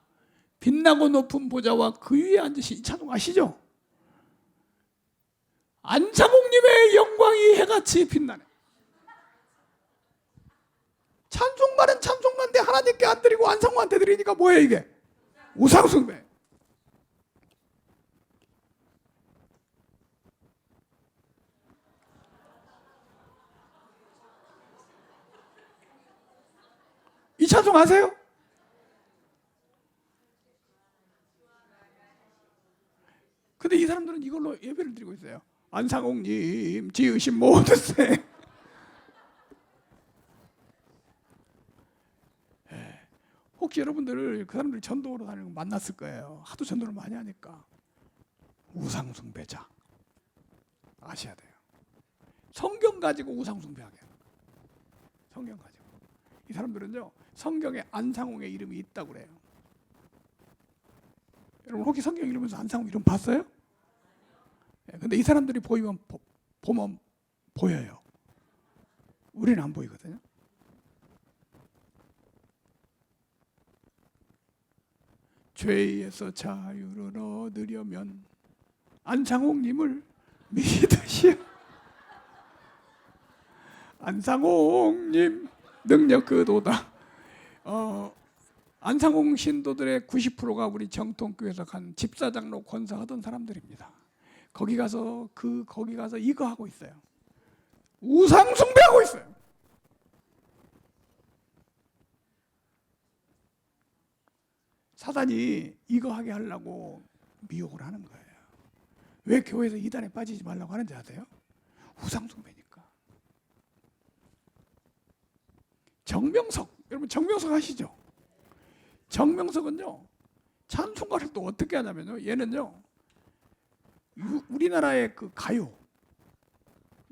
[SPEAKER 1] 빛나고 높은 보좌와 그 위에 앉으신 이 찬송 아시죠? 안상홍님의 영광이 해같이 빛나네. 찬송가는 찬송가인데 하나님께 안 드리고 안상홍한테 드리니까 뭐예요 이게? 우상숭배. 이 찬송 아세요? 근데 이 사람들은 이걸로 예배를 드리고 있어요. 안상홍님 지으신 모든 새. 혹시 여러분들 그 사람들이 전도로 다니는 거 만났을 거예요. 하도 전도를 많이 하니까. 우상숭배자 아셔야 돼요. 성경 가지고 우상숭배하게 하는 거예요. 성경 가지고. 이 사람들은요 성경에 안상홍의 이름이 있다고 그래요. 여러분 혹시 성경 읽으면서 안상홍 이름 봤어요? 근데 이 사람들이 보면 보여요. 우리는 안 보이거든요. 죄에서 자유를 얻으려면 안상홍님을 믿으시오. 안상홍님 능력 그도다. 안상홍 신도들의 90%가 우리 정통교회에서 간 집사장로 권사하던 사람들입니다. 거기 가서 이거 하고 있어요. 우상 숭배하고 있어요. 사단이 이거 하게 하려고 미혹을 하는 거예요. 왜 교회에서 이단에 빠지지 말라고 하는지 아세요? 우상 숭배니까. 정명석, 여러분 정명석 아시죠? 정명석은요 찬송가를 또 어떻게 하냐면요, 얘는요 우리나라의 그 가요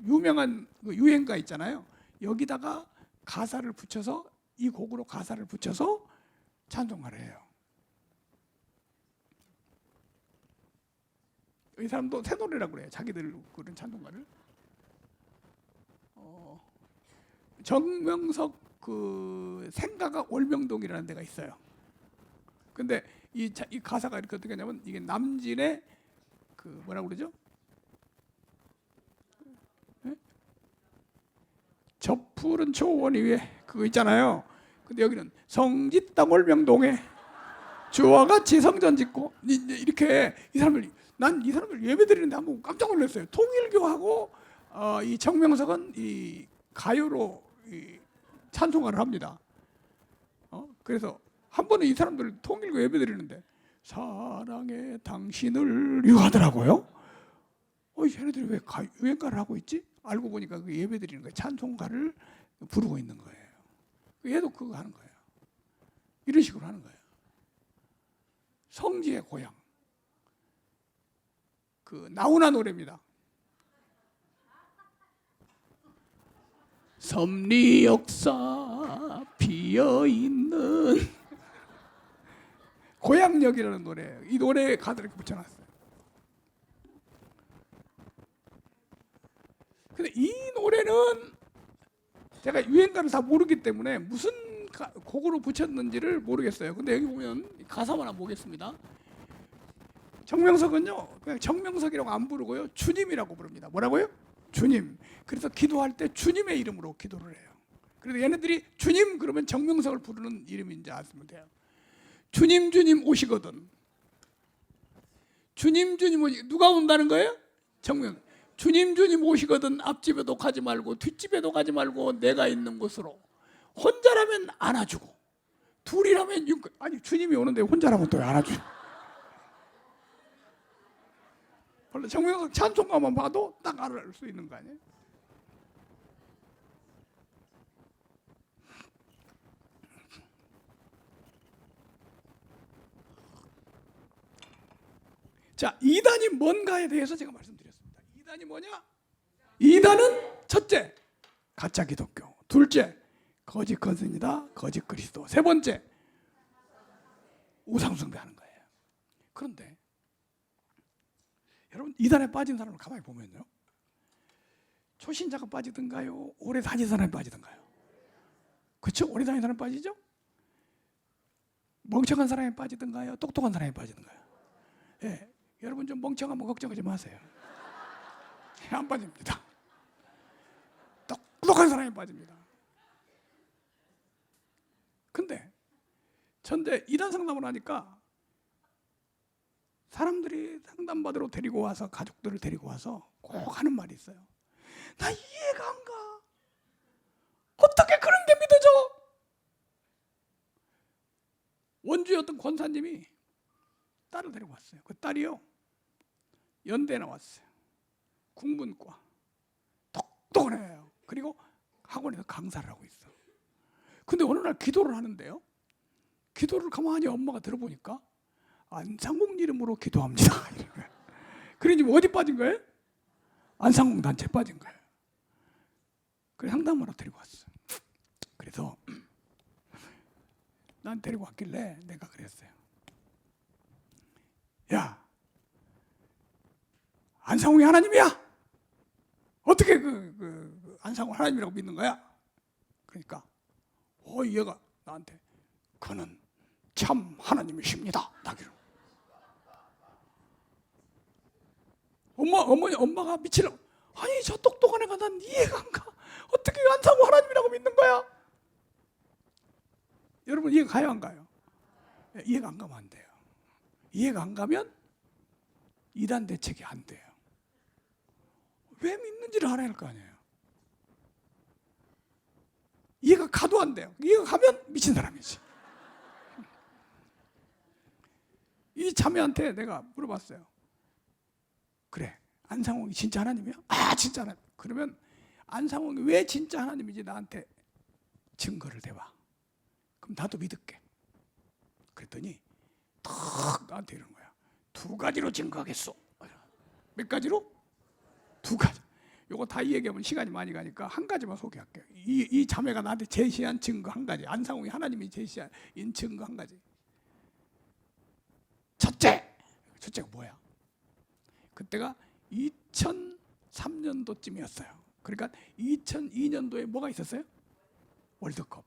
[SPEAKER 1] 유명한 그 유행가 있잖아요. 여기다가 가사를 붙여서 이 곡으로 가사를 붙여서 찬송가를 해요. 이 사람도 새 노래라고 그래요. 자기들 그런 찬송가를. 정명석 그 생가가 올명동이라는 데가 있어요. 근데 이 가사가 이렇게 어떻게 하냐면 이게 남진의 그 뭐라고 그러죠? 네? 저 푸른 초원 위에 그거 있잖아요. 근데 여기는 성지 땅 올명동에 주와 같이 성전 짓고 이렇게 난 이 사람들 예배 드리는데 한번 깜짝 놀랐어요. 통일교하고 이 정명석은 이 가요로 이 찬송가를 합니다. 그래서 한 번은 이 사람들 통일교 예배 드리는데 사랑해 당신을 하더라고요. 얘네들이 왜 유행가를 하고 있지? 알고 보니까 그 예배 드리는 거예요. 찬송가를 부르고 있는 거예요. 얘도 그거 하는 거예요. 이런 식으로 하는 거예요. 성지의 고향. 그 나훈아 노래입니다. 섭리 역사 비어있는 고향역이라는 노래예요. 이 노래에 가사를 이렇게 붙여놨어요. 근데 이 노래는 제가 유행가를 다 모르기 때문에 무슨 곡으로 붙였는지를 모르겠어요. 근데 여기 보면 가사만 한번 보겠습니다. 정명석은요 그냥 정명석이라고 안 부르고요 주님이라고 부릅니다. 뭐라고요? 주님. 그래서 기도할 때 주님의 이름으로 기도를 해요. 그래서 얘네들이 주님 그러면 정명석을 부르는 이름인지 아시면 돼요. 주님 주님 오시거든. 주님 주님 오시 누가 온다는 거예요? 정명. 주님 주님 오시거든 앞집에도 가지 말고 뒷집에도 가지 말고 내가 있는 곳으로. 혼자라면 안아주고 둘이라면 아니 주님이 오는데 혼자라면 또 안아주고. 원래 정명석 찬송가만 봐도 딱 알 수 있는 거 아니에요? 자, 이단이 뭔가에 대해서 제가 말씀드렸습니다. 이단이 뭐냐? 이단은 첫째, 가짜 기독교. 둘째, 거짓 건설이다, 거짓 그리스도. 세 번째, 우상 숭배하는 거예요. 그런데 여러분 이단에 빠진 사람을 가만히 보면요, 초신자가 빠지든가요, 오래 다닌 사람이 빠지든가요? 그렇죠? 오래 다닌 사람이 빠지죠? 멍청한 사람이 빠지든가요, 똑똑한 사람이 빠지든가요? 예. 여러분 좀 멍청하면 걱정하지 마세요. 안 빠집니다. 똑똑한 사람이 빠집니다. 근데 전대 이단 상담을 하니까 사람들이 상담받으러 데리고 와서 가족들을 데리고 와서 꼭 하는 말이 있어요. 나 이해가 안 가. 어떻게 그런 게 믿어져? 원주의 어떤 권사님이 딸을 데리고 왔어요. 그 딸이요, 연대 나왔어요. 국문과. 똑똑한 애예요. 그리고 학원에서 강사를 하고 있어. 근데 어느 날 기도를 하는데요, 기도를 가만히 엄마가 들어보니까 안상홍 이름으로 기도합니다. 그러니 지금 어디 빠진 거예요? 안상홍 단체 빠진 거예요. 그래서 상담하러 데리고 왔어. 그래서 난 데리고 왔길래 내가 그랬어요. 야, 안상홍이 하나님이야? 어떻게 안상홍 하나님이라고 믿는 거야? 그러니까 얘가 나한테 그는 참 하나님이십니다. 엄마가 미치려고. 아니 저 똑똑한 애가 난 이해가 안 가. 어떻게 안상홍 하나님이라고 믿는 거야? 여러분 이해가 가요 안 가요? 이해가 안 가면 안 돼요. 이해가 안 가면 이단 대책이 안 돼요. 왜 믿는지를 알아야 할 거 아니에요. 이해가 가도 안 돼요. 이해가 가면 미친 사람이지. 이 자매한테 내가 물어봤어요. 그래, 안상홍이 진짜 하나님이야? 아, 진짜 하나님. 그러면 안상홍이 왜 진짜 하나님인지 나한테 증거를 대봐. 그럼 나도 믿을게. 그랬더니 탁 나한테 이러는 거야. 2가지로 증거하겠소. 몇 가지로? 2가지. 요거 다 얘기하면 시간이 많이 가니까 한 가지만 소개할게요. 이 자매가 나한테 제시한 증거 한 가지. 안상홍이 하나님이 제시한 증거 한 가지. 첫째가 뭐야? 그때가 2003년도쯤이었어요. 그러니까 2002년도에 뭐가 있었어요? 월드컵.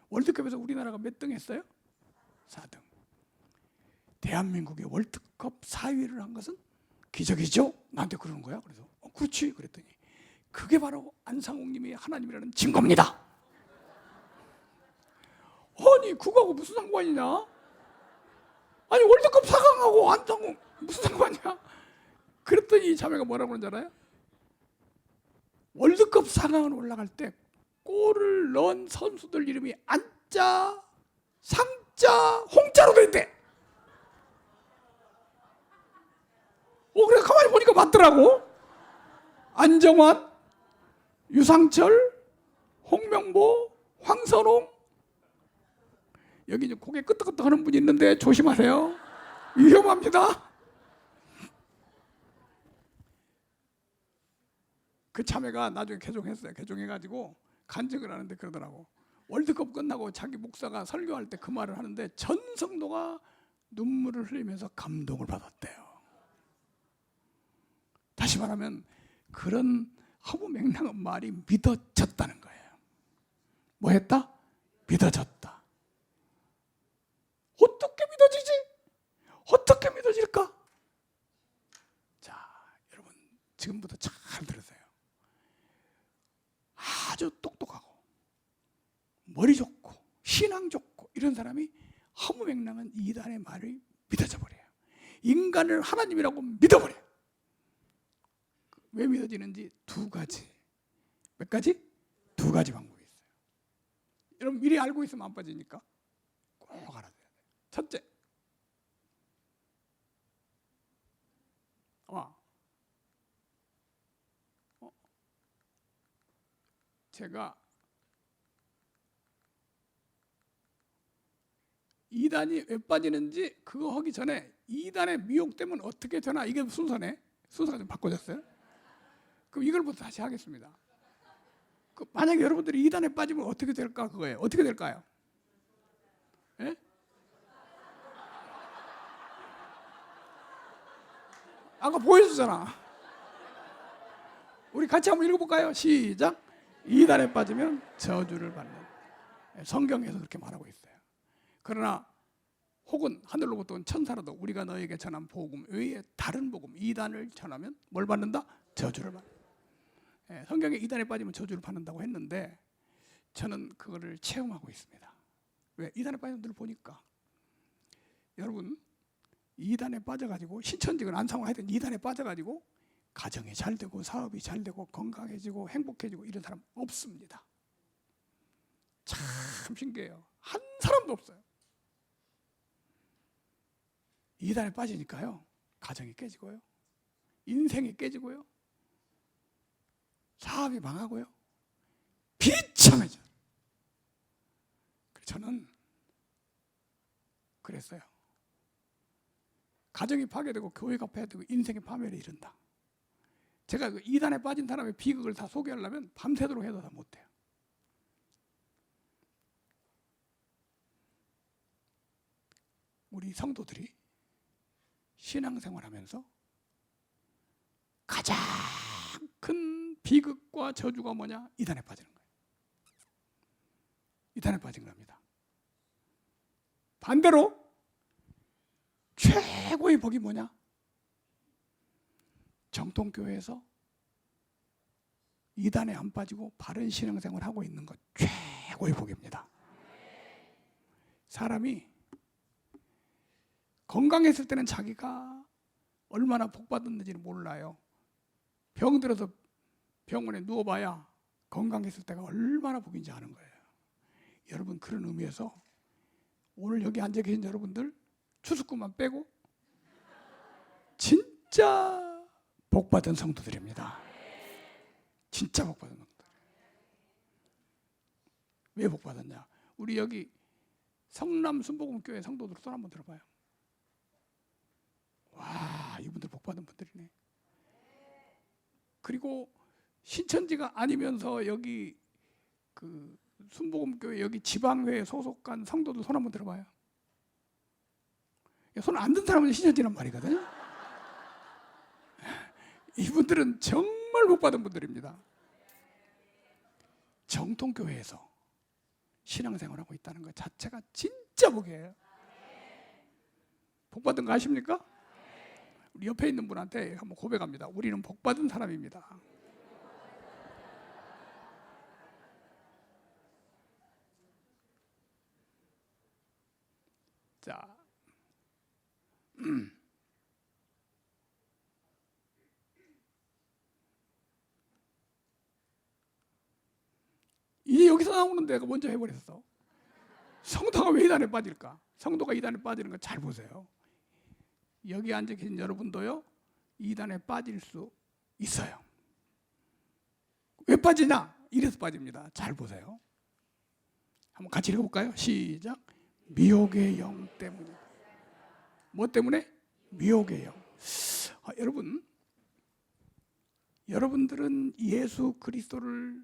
[SPEAKER 1] 월드컵에서 우리나라가 몇 등 했어요? 4등. 대한민국의 월드컵 4위를 한 것은 기적이죠? 나한테 그러는 거야. 그래서 그렇지. 그랬더니 그게 바로 안상홍님이 하나님이라는 증거입니다. 아니 그거하고 무슨 상관이냐? 아니 월드컵 4강하고 안상홍 무슨 상관이야? 그랬더니 이 자매가 뭐라고 그러는지 알아요? 월드컵 4강을 올라갈 때 골을 넣은 선수들 이름이 안자, 상자, 홍자로 돼 있대. 그래 가만히 보니까 맞더라고. 안정환, 유상철, 홍명보, 황선홍. 여기 이제 고개 끄덕끄덕 하는 분이 있는데 조심하세요. 위험합니다. 그 참회가 나중에 개종했어요. 개종해가지고 간증을 하는데 그러더라고. 월드컵 끝나고 자기 목사가 설교할 때 그 말을 하는데 전 성도가 눈물을 흘리면서 감동을 받았대요. 다시 말하면 그런 허무맹랑한 말이 믿어졌다는 거예요. 뭐 했다? 믿어졌다. 어떻게 믿어지지? 어떻게 믿어질까? 자, 여러분 지금부터 잘 들으세요. 아주 똑똑하고 머리 좋고 신앙 좋고 이런 사람이 허무맹랑한 이단의 말을 믿어져 버려요. 인간을 하나님이라고 믿어버려요. 왜 믿어지는지 두 가지. 몇 가지? 두 가지 방법이 있어요. 여러분 미리 알고 있으면 안 빠지니까 꼭 알아둬야 돼요. 첫째, 제가 이단이 왜 빠지는지 그거 하기 전에 이단의 미혹되면 어떻게 되나, 이게 순서네. 순서가 좀 바꿔졌어요. 그럼 이걸부터 다시 하겠습니다. 만약에 여러분들이 이단에 빠지면 어떻게 될까, 그거예요. 어떻게 될까요? 예? 아까 보여줬잖아. 우리 같이 한번 읽어볼까요? 시작. 이단에 빠지면 저주를 받는. 성경에서 그렇게 말하고 있어요. 그러나 혹은 하늘로부터 온 천사라도 우리가 너에게 전한 복음 외에 다른 복음, 이단을 전하면 뭘 받는다? 저주를 받는다. 성경에 이단에 빠지면 저주를 받는다고 했는데 저는 그거를 체험하고 있습니다. 왜? 이단에 빠진 분들을 보니까. 여러분, 이단에 빠져가지고 신천지건 안상을 하여튼 이단에 빠져가지고 가정이 잘 되고 사업이 잘 되고 건강해지고 행복해지고 이런 사람 없습니다. 참 신기해요. 한 사람도 없어요. 이단에 빠지니까요, 가정이 깨지고요, 인생이 깨지고요, 사업이 망하고요, 비참해져. 저는 그랬어요. 가정이 파괴되고 교회가 파괴되고 인생의 파멸에 이른다. 제가 그 이단에 빠진 사람의 비극을 다 소개하려면 밤새도록 해도 다 못해요. 우리 성도들이 신앙생활하면서 가장 큰 비극과 저주가 뭐냐? 이단에 빠지는 거예요. 이단에 빠진 겁니다. 반대로 최고의 복이 뭐냐? 정통교회에서 이단에 안 빠지고 바른 신앙생활을 하고 있는 것, 최고의 복입니다. 사람이 건강했을 때는 자기가 얼마나 복받았는지는 몰라요. 병 들어서 병원에 누워봐야 건강했을 때가 얼마나 복인지 아는 거예요. 여러분, 그런 의미에서 오늘 여기 앉아 계신 여러분들 추수꾼만 빼고 진짜 복받은 성도들입니다. 진짜 복받은 성도들. 왜 복받았냐? 우리 여기 성남 순복음교회 성도들 손 한번 들어봐요. 와, 이분들 복받은 분들이네. 그리고 신천지가 아니면서 여기 그 순복음교회 여기 지방회에 소속한 성도들 손 한번 들어봐요. 손 안 든 사람은 신천지란 말이거든요. 이분들은 정말 복받은 분들입니다. 정통교회에서 신앙생활하고 있다는 것 자체가 진짜 복이에요. 복받은 거 아십니까? 우리 옆에 있는 분한테 한번 고백합니다. 우리는 복받은 사람입니다. 자, 이제 여기서 나오는 데가 먼저 해버렸어. 성도가 왜 이단에 빠질까? 성도가 이단에 빠지는 거 잘 보세요. 여기 앉아 계신 여러분도요, 이단에 빠질 수 있어요. 왜 빠지냐? 이래서 빠집니다. 잘 보세요. 한번 같이 읽어볼까요? 시작. 미혹의 영 때문에. 뭐 때문에? 미혹의 영. 여러분, 여러분들은 예수 그리스도를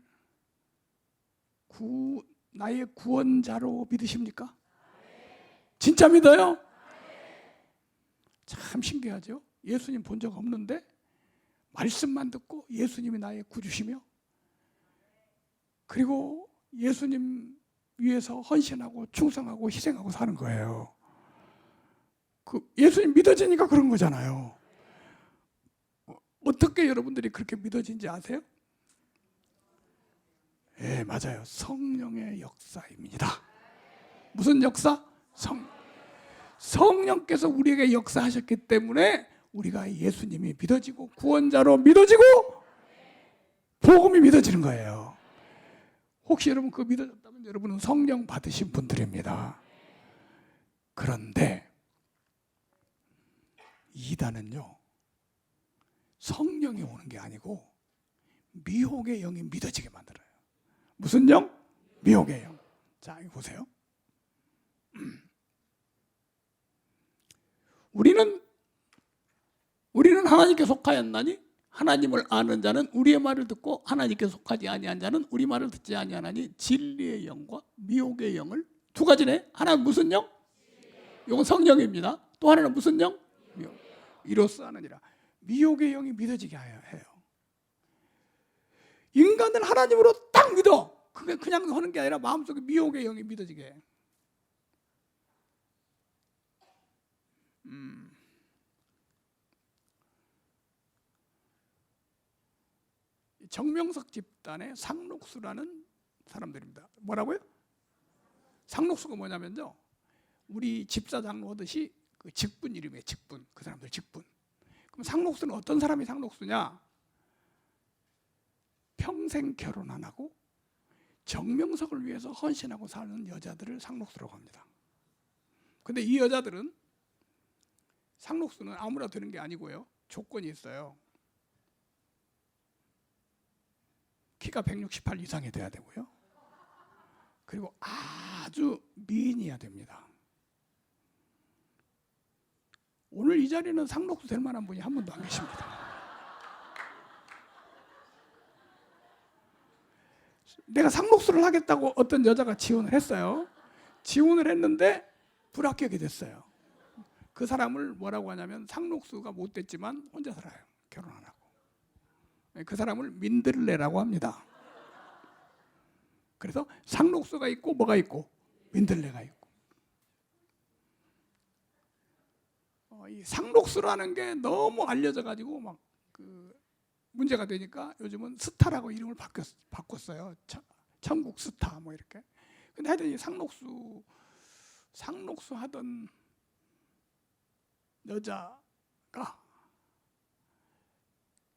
[SPEAKER 1] 나의 구원자로 믿으십니까? 진짜 믿어요? 참 신기하죠? 예수님 본 적 없는데 말씀만 듣고 예수님이 나의 구주시며, 그리고 예수님 위해서 헌신하고 충성하고 희생하고 사는 거예요. 그 예수님 믿어지니까 그런 거잖아요. 어떻게 여러분들이 그렇게 믿어진지 아세요? 예, 맞아요. 성령의 역사입니다. 무슨 역사? 성령께서 우리에게 역사하셨기 때문에 우리가 예수님이 믿어지고 구원자로 믿어지고 복음이 믿어지는 거예요. 혹시 여러분 그 믿어졌다면 여러분은 성령 받으신 분들입니다. 그런데 이단은요, 성령이 오는 게 아니고 미혹의 영이 믿어지게 만들어요. 무슨 영? 미혹의 영. 자, 이거 보세요. 우리는 하나님께 속하였나니 하나님을 아는 자는 우리의 말을 듣고 하나님께 속하지 아니한 자는 우리 말을 듣지 아니하나니 진리의 영과 미혹의 영을 두 가지네. 하나는 무슨 영? 이건 성령입니다. 또 하나는 무슨 영? 미혹. 이로써 하느니라. 미혹의 영이 믿어지게 해요. 인간을 하나님으로 딱 믿어. 그게 그냥 하는 게 아니라 마음속에 미혹의 영이 믿어지게 해. 정명석 집단의 상록수라는 사람들입니다. 뭐라고요? 상록수가 뭐냐면요, 우리 집사장로 하듯이 그 직분 이름이에요. 직분. 그 사람들 직분. 그럼 상록수는 어떤 사람이 상록수냐? 평생 결혼 안 하고 정명석을 위해서 헌신하고 사는 여자들을 상록수라고 합니다. 근데 이 여자들은, 상록수는 아무나 되는 게 아니고요, 조건이 있어요. 키가 168 이상이 돼야 되고요, 그리고 아주 미인이어야 됩니다. 오늘 이 자리는 상록수 될 만한 분이 한 분도 안 계십니다. 내가 상록수를 하겠다고 어떤 여자가 지원을 했어요. 지원을 했는데 불합격이 됐어요. 그 사람을 뭐라고 하냐면, 상록수가 못 됐지만 혼자 살아요. 결혼 안 하고. 그 사람을 민들레라고 합니다. 그래서 상록수가 있고 뭐가 있고 민들레가 있고. 이 상록수라는 게 너무 알려져 가지고 막 그 문제가 되니까 요즘은 스타라고 이름을 바꿨어요. 천국 스타 뭐 이렇게. 근데 하여튼 이 상록수 하던 여자가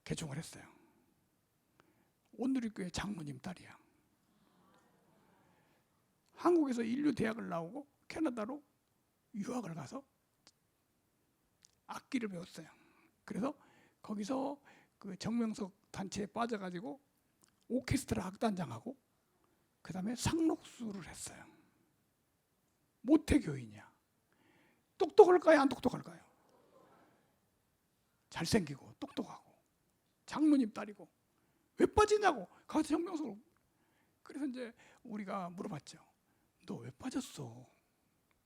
[SPEAKER 1] 개종을 했어요. 온누리교회 장로님 딸이야. 한국에서 인류 대학을 나오고 캐나다로 유학을 가서 악기를 배웠어요. 그래서 거기서 그 정명석 단체에 빠져가지고 오케스트라 악단장하고 그 다음에 상록수를 했어요. 모태교인이야. 똑똑할까요? 안 똑똑할까요? 잘생기고 똑똑하고 장로님 딸이고. 왜 빠지냐고. 가서 정명석을. 그래서 이제 우리가 물어봤죠. 너 왜 빠졌어?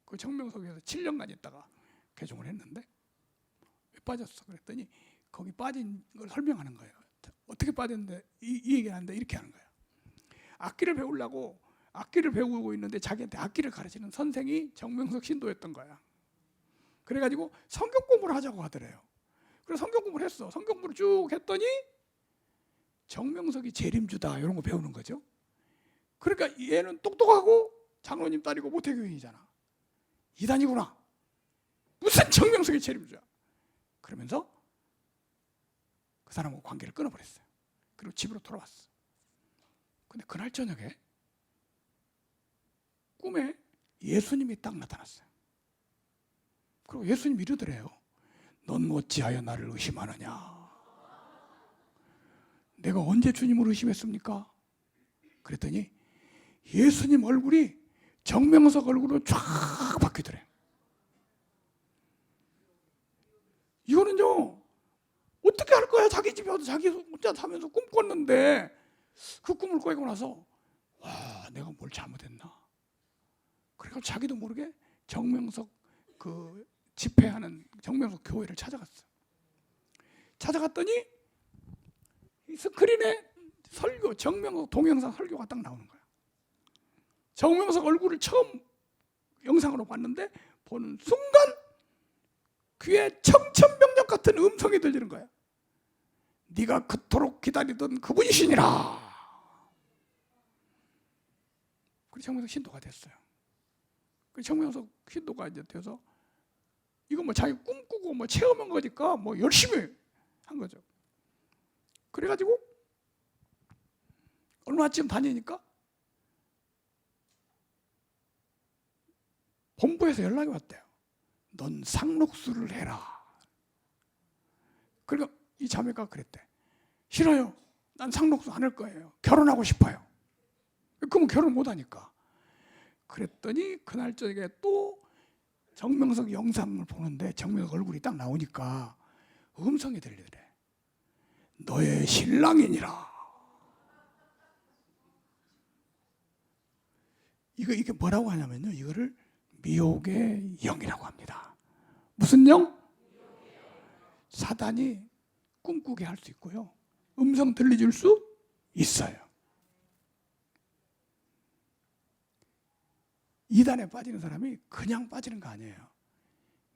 [SPEAKER 1] 그 정명석에서 7년간 있다가 개종을 했는데 왜 빠졌어? 그랬더니 거기 빠진 걸 설명하는 거예요. 어떻게 빠졌는데 이 얘기를 하는데 이렇게 하는 거예요. 악기를 배우려고 악기를 배우고 있는데 자기한테 악기를 가르치는 선생이 정명석 신도였던 거야. 그래가지고 성경 공부를 하자고 하더래요. 그래서 성경 공부를 했어. 성경 공부를 쭉 했더니 정명석이 재림주다 이런 거 배우는 거죠. 그러니까 얘는 똑똑하고 장로님 딸이고 모태교인이잖아. 이단이구나. 무슨 정명석이 재림주야. 그러면서 그 사람하고 관계를 끊어버렸어요. 그리고 집으로 돌아왔어. 근데 그날 저녁에 꿈에 예수님이 딱 나타났어요. 그리고 예수님이 이러더래요. 넌 어찌하여 나를 의심하느냐. 내가 언제 주님을 의심했습니까? 그랬더니 예수님 얼굴이 정명석 얼굴로 쫙 바뀌더래. 이거는요, 어떻게 할 거야? 자기 집에 와서 자기 혼자 사면서 꿈 꿨는데 그 꿈을 꿔고 나서 와, 내가 뭘 잘못했나? 그러니까 자기도 모르게 정명석 그 집회하는 정명석 교회를 찾아갔어. 찾아갔더니 이 스크린에 설교, 정명석 동영상 설교가 딱 나오는 거야. 정명석 얼굴을 처음 영상으로 봤는데 보는 순간 귀에 청천벽력 같은 음성이 들리는 거야. 네가 그토록 기다리던 그분이시니라. 그래서 정명석 신도가 됐어요. 그 정명석 신도가 이제 돼서 이거 뭐 자기 꿈꾸고 뭐 체험한 거니까 뭐 열심히 한 거죠. 그래가지고 얼마쯤 다니니까 본부에서 연락이 왔대요. 넌 상록수를 해라. 그러니까 이 자매가 그랬대. 싫어요. 난 상록수 안 할 거예요. 결혼하고 싶어요. 그러면 결혼 못 하니까. 그랬더니 그날 저녁에 또 정명석 영상을 보는데 정명석 얼굴이 딱 나오니까 음성이 들리더래. 너의 신랑이니라. 이게 뭐라고 하냐면요. 이거를 미혹의 영이라고 합니다. 무슨 영? 사단이 꿈꾸게 할 수 있고요. 음성 들려줄 수 있어요. 이단에 빠지는 사람이 그냥 빠지는 거 아니에요.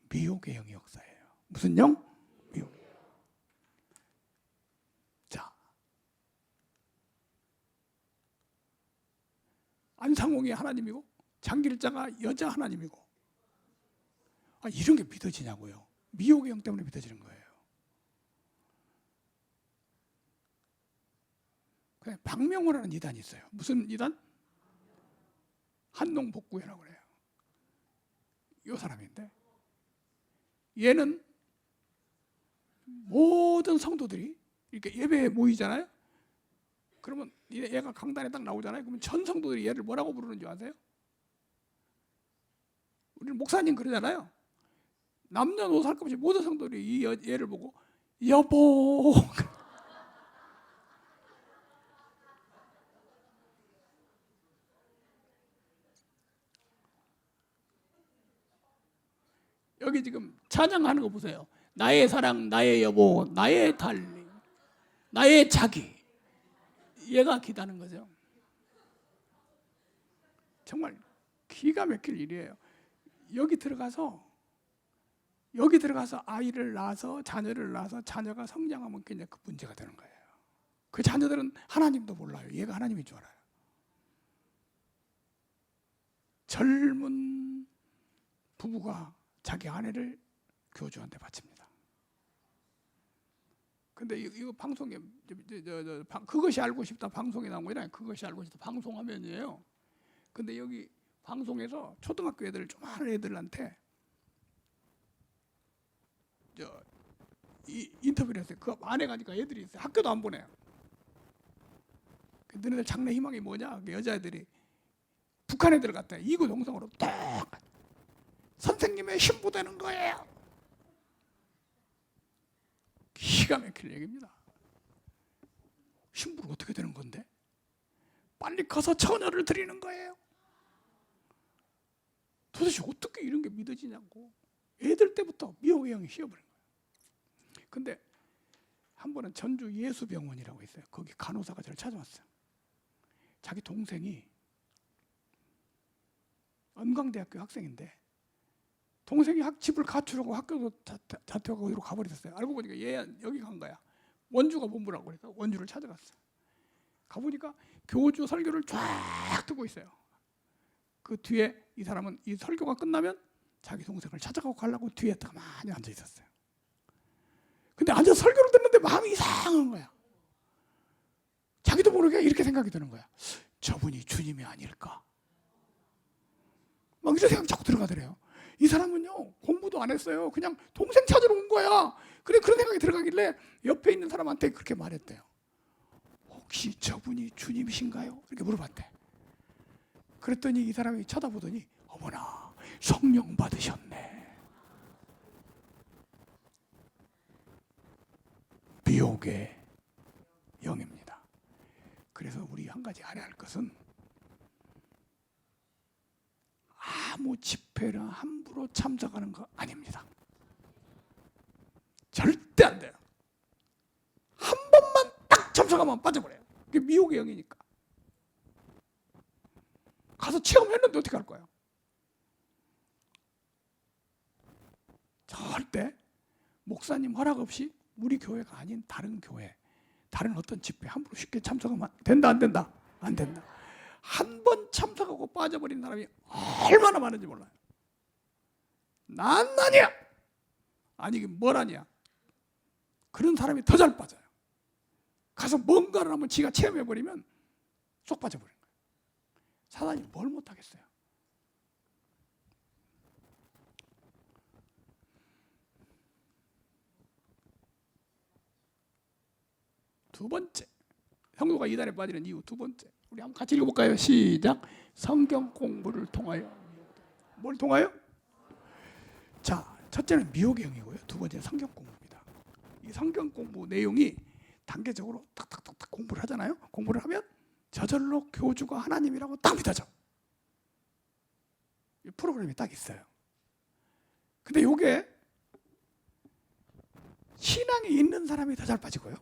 [SPEAKER 1] 미혹의 영이 역사예요. 무슨 영? 미혹. 자, 안상홍이 하나님이고 장길자가 여자 하나님이고 이런 게 믿어지냐고요. 미혹의 영 때문에 믿어지는 거예요. 그냥 박명호라는 이단이 있어요. 무슨 이단? 한농복구회라고 그래요. 이 사람인데 얘는 모든 성도들이 이렇게 예배에 모이잖아요. 그러면 얘가 강단에 딱 나오잖아요. 그러면 전 성도들이 얘를 뭐라고 부르는 줄 아세요? 우리는 목사님 그러잖아요. 남녀노소 할 것 없이 모든 성도들이 얘를 보고 여보. 여기 지금 찬양하는 거 보세요. 나의 사랑, 나의 여보, 나의 달리, 나의 자기. 얘가 기다는 거죠. 정말 기가 막힐 일이에요. 여기 들어가서 아이를 낳아서 자녀를 낳아서 자녀가 성장하면 그냥 그 문제가 되는 거예요. 그 자녀들은 하나님도 몰라요. 얘가 하나님인 줄 알아요. 젊은 부부가 자기 아내를 교주한테 바칩니다. 근데 이거 방송에 그것이 알고 싶다 방송에 나온 거잖아요. 그것이 알고 싶다 방송화면이에요. 근데 여기 방송에서 초등학교 애들 조그마한 애들한테 인터뷰를 했어요. 그 안에 가니까 애들이 있어요. 학교도 안 보내요. 너네들 장래 희망이 뭐냐? 여자애들이 북한에 들어갔다. 이구 동성으로 딱 선생님의 신부 되는 거예요. 기가 막힐 얘기입니다. 신부를 어떻게 되는 건데? 빨리 커서 처녀를 드리는 거예요. 도대체 어떻게 이런 게 믿어지냐고. 애들 때부터 미혹의 영이 씌워버린 거예요. 근데 한 번은 전주 예수병원이라고 있어요. 거기 간호사가 저를 찾아왔어요. 자기 동생이 은광대학교 학생인데 동생이 집을 가출하고 학교도 자퇴하고 어디로 가버렸어요. 알고 보니까 얘 여기 간 거야. 원주가 본부라고 그래서 원주를 찾아갔어요. 가보니까 교주 설교를 쫙 듣고 있어요. 그 뒤에 이 사람은 이 설교가 끝나면 자기 동생을 찾아가고 가려고 뒤에 가만히 앉아 있었어요. 근데 앉아 설교를 듣는데 마음이 이상한 거야. 자기도 모르게 이렇게 생각이 드는 거야. 저분이 주님이 아닐까? 막 이런 생각이 자꾸 들어가더래요. 이 사람은요 공부도 안 했어요. 그냥 동생 찾으러 온 거야. 그런 생각이 들어가길래 옆에 있는 사람한테 그렇게 말했대요. 혹시 저분이 주님이신가요? 이렇게 물어봤대. 그랬더니 이 사람이 쳐다보더니 어머나 성령 받으셨네. 미혹의 영입니다. 그래서 우리 한 가지 알아야 할 것은 아무 집회나 함부로 참석하는 거 아닙니다. 절대 안 돼요. 한 번만 딱 참석하면 빠져버려요. 그게 미혹의 영이니까. 가서 체험했는데 어떻게 할 거예요? 절대 목사님 허락 없이 우리 교회가 아닌 다른 교회, 다른 어떤 집회 함부로 쉽게 참석하면 된다 안 된다? 안 된다. 한 번 참석하고 빠져버린 사람이 얼마나 많은지 몰라요. 난이야. 아니 이게 뭘 하냐. 그런 사람이 더 잘 빠져요. 가서 뭔가를 한번 지가 체험해버리면 쏙 빠져버린 거예요. 사단이 뭘 못하겠어요. 두 번째, 성도가 이단에 빠지는 이유 두 번째, 우리 한번 같이 읽어볼까요? 시작. 성경 공부를 통하여. 뭘 통하여? 자, 첫째는 미혹의 영이고요. 두 번째는 성경 공부입니다. 이 성경 공부 내용이 단계적으로 탁탁탁탁 공부를 하잖아요. 공부를 하면 저절로 교주가 하나님이라고 딱 믿어져. 이 프로그램이 딱 있어요. 근데 이게 신앙이 있는 사람이 더 잘 빠지고요.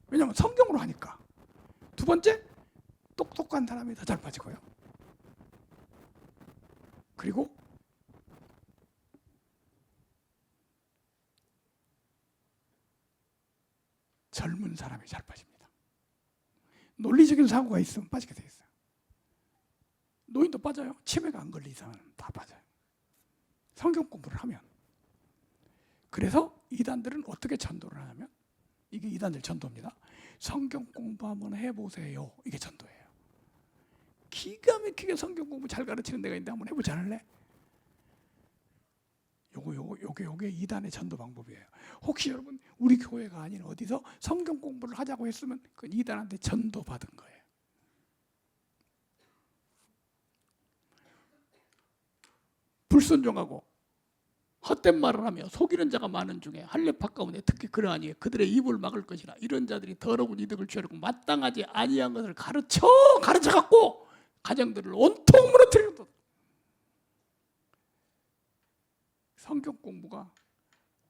[SPEAKER 1] 왜냐하면 성경으로 하니까. 두 번째, 똑똑한 사람이 더 잘 빠지고요. 그리고 젊은 사람이 잘 빠집니다. 논리적인 사고가 있으면 빠지게 돼 있어요. 노인도 빠져요. 치매가 안 걸린 이상은 다 빠져요. 성경 공부를 하면. 그래서 이단들은 어떻게 전도를 하냐면, 이게 이단들 전도입니다. 성경 공부 한번 해보세요. 이게 전도예요. 기가 막히게 성경 공부 잘 가르치는 데가 있는데 한번 해보지 않을래? 요게 이단의 전도 방법이에요. 혹시 여러분 우리 교회가 아닌 어디서 성경 공부를 하자고 했으면 그건 이단한테 전도 받은 거예요. 불순종하고 헛된 말을 하며 속이는 자가 많은 중에 할례파 가운데 특히 그러하니 그들의 입을 막을 것이라. 이런 자들이 더러운 이득을 취하려고 마땅하지 아니한 것을 가르쳐 갖고 가정들을 온통 무너뜨리는. 성경 공부가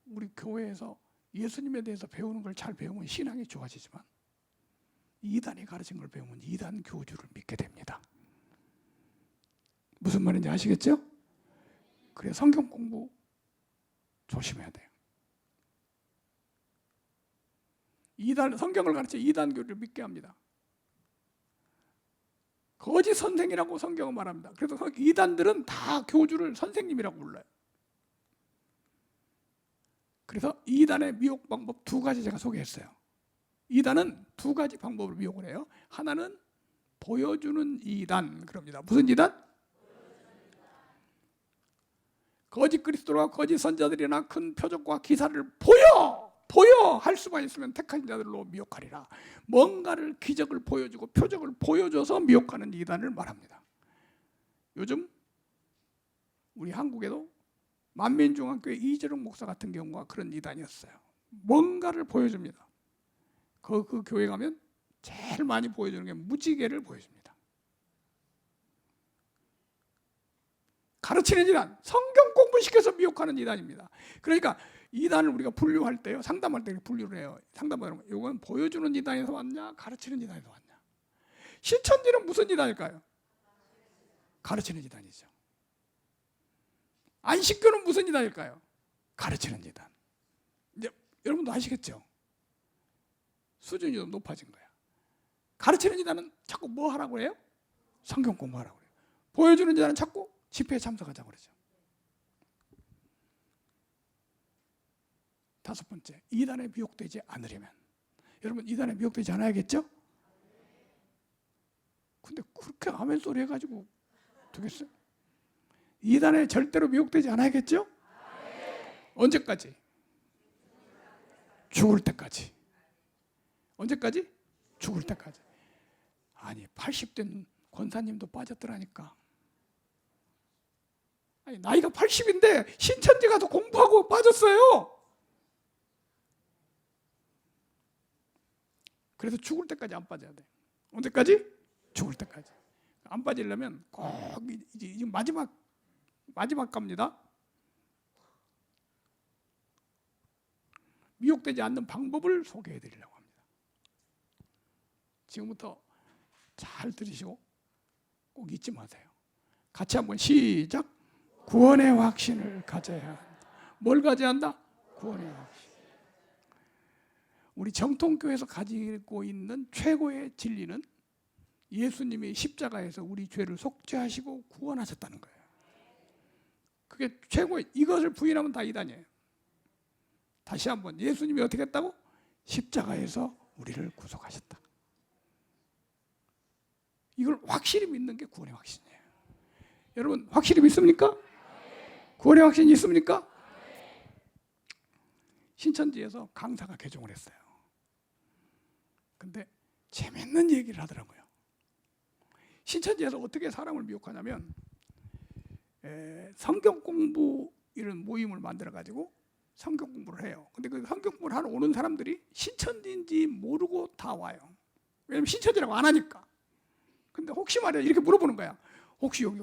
[SPEAKER 1] 우리 교회에서 예수님에 대해서 배우는 걸 잘 배우면 신앙이 좋아지지만, 이단이 가르친 걸 배우면 이단 교주를 믿게 됩니다. 무슨 말인지 아시겠죠? 그래서 성경 공부 조심해야 돼요. 성경을 가르쳐 이단 교주를 믿게 합니다. 거짓 선생이라고 성경은 말합니다. 그래서 이단들은 다 교주를 선생님이라고 불러요. 그래서 이단의 미혹 방법 두 가지 제가 소개했어요. 이단은 두 가지 방법으로 미혹을 해요. 하나는 보여주는 이단, 그럽니다. 무슨 이단? 거짓 그리스도와 거짓 선자들이나 큰 표적과 기사를 보여 할 수만 있으면 택한 자들로 미혹하리라. 뭔가를 기적을 보여주고 표적을 보여줘서 미혹하는 이단을 말합니다. 요즘 우리 한국에도 만민중앙교회 이재룡 목사 같은 경우가 그런 이단이었어요. 뭔가를 보여줍니다. 그 교회 가면 제일 많이 보여주는 게 무지개를 보여줍니다. 가르치는 이단, 성경 공부시켜서 미혹하는 이단입니다. 그러니까 이단을 우리가 분류할 때요, 상담할 때 분류를 해요. 상담하면 이건 보여주는 이단에서 왔냐, 가르치는 이단에서 왔냐. 신천지는 무슨 이단일까요? 가르치는 이단이죠. 안식교는 무슨 이단일까요? 가르치는 이단. 이제 여러분도 아시겠죠? 수준이 좀 높아진 거야. 가르치는 이단은 자꾸 뭐 하라고 해요? 성경 공부하라고 해요. 보여주는 이단은 자꾸 집회에 참석하자고 그러죠. 다섯 번째, 이단에 미혹되지 않으려면, 여러분 이단에 미혹되지 않아야겠죠? 근데 그렇게 아멘 소리 해가지고 되겠어요? 이단에 절대로 미혹되지 않아야겠죠? 언제까지? 죽을 때까지. 언제까지? 죽을 때까지. 아니 80된 권사님도 빠졌더라니까. 아니 나이가 80인데 신천지 가서 공부하고 빠졌어요. 그래서 죽을 때까지 안 빠져야 돼. 언제까지? 죽을 때까지. 안 빠지려면 꼭 이제 마지막 갑니다. 미혹되지 않는 방법을 소개해 드리려고 합니다. 지금부터 잘 들으시고 꼭 잊지 마세요. 같이 한번 시작. 구원의 확신을 가져야 한다. 뭘 가져야 한다? 구원의 확신. 우리 정통교회에서 가지고 있는 최고의 진리는 예수님이 십자가에서 우리 죄를 속죄하시고 구원하셨다는 거예요. 그게 최고의, 이것을 부인하면 다 이단이에요. 다시 한번, 예수님이 어떻게 했다고? 십자가에서 우리를 구속하셨다. 이걸 확실히 믿는 게 구원의 확신이에요. 여러분 확실히 믿습니까? 구원의 확신이 있습니까? 신천지에서 강사가 개종을 했어요. 근데 재밌는 얘기를 하더라고요. 신천지에서 어떻게 사람을 미혹하냐면 성경 공부 이런 모임을 만들어 가지고 성경 공부를 해요. 근데 그 성경 공부를 하러 오는 사람들이 신천지인지 모르고 다 와요. 왜냐면 신천지라고 안 하니까. 근데 혹시 말이야 이렇게 물어보는 거야. 혹시 여기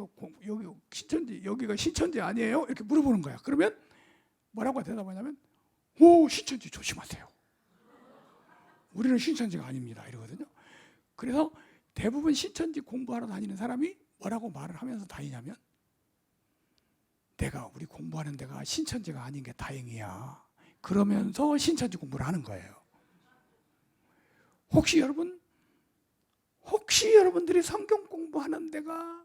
[SPEAKER 1] 신천지, 여기가 신천지 아니에요? 이렇게 물어보는 거야. 그러면 뭐라고 대답하냐면 오, 신천지 조심하세요. 우리는 신천지가 아닙니다. 이러거든요. 그래서 대부분 신천지 공부하러 다니는 사람이 뭐라고 말을 하면서 다니냐면 내가 우리 공부하는 데가 신천지가 아닌 게 다행이야. 그러면서 신천지 공부를 하는 거예요. 혹시 여러분들이 성경 공부하는 데가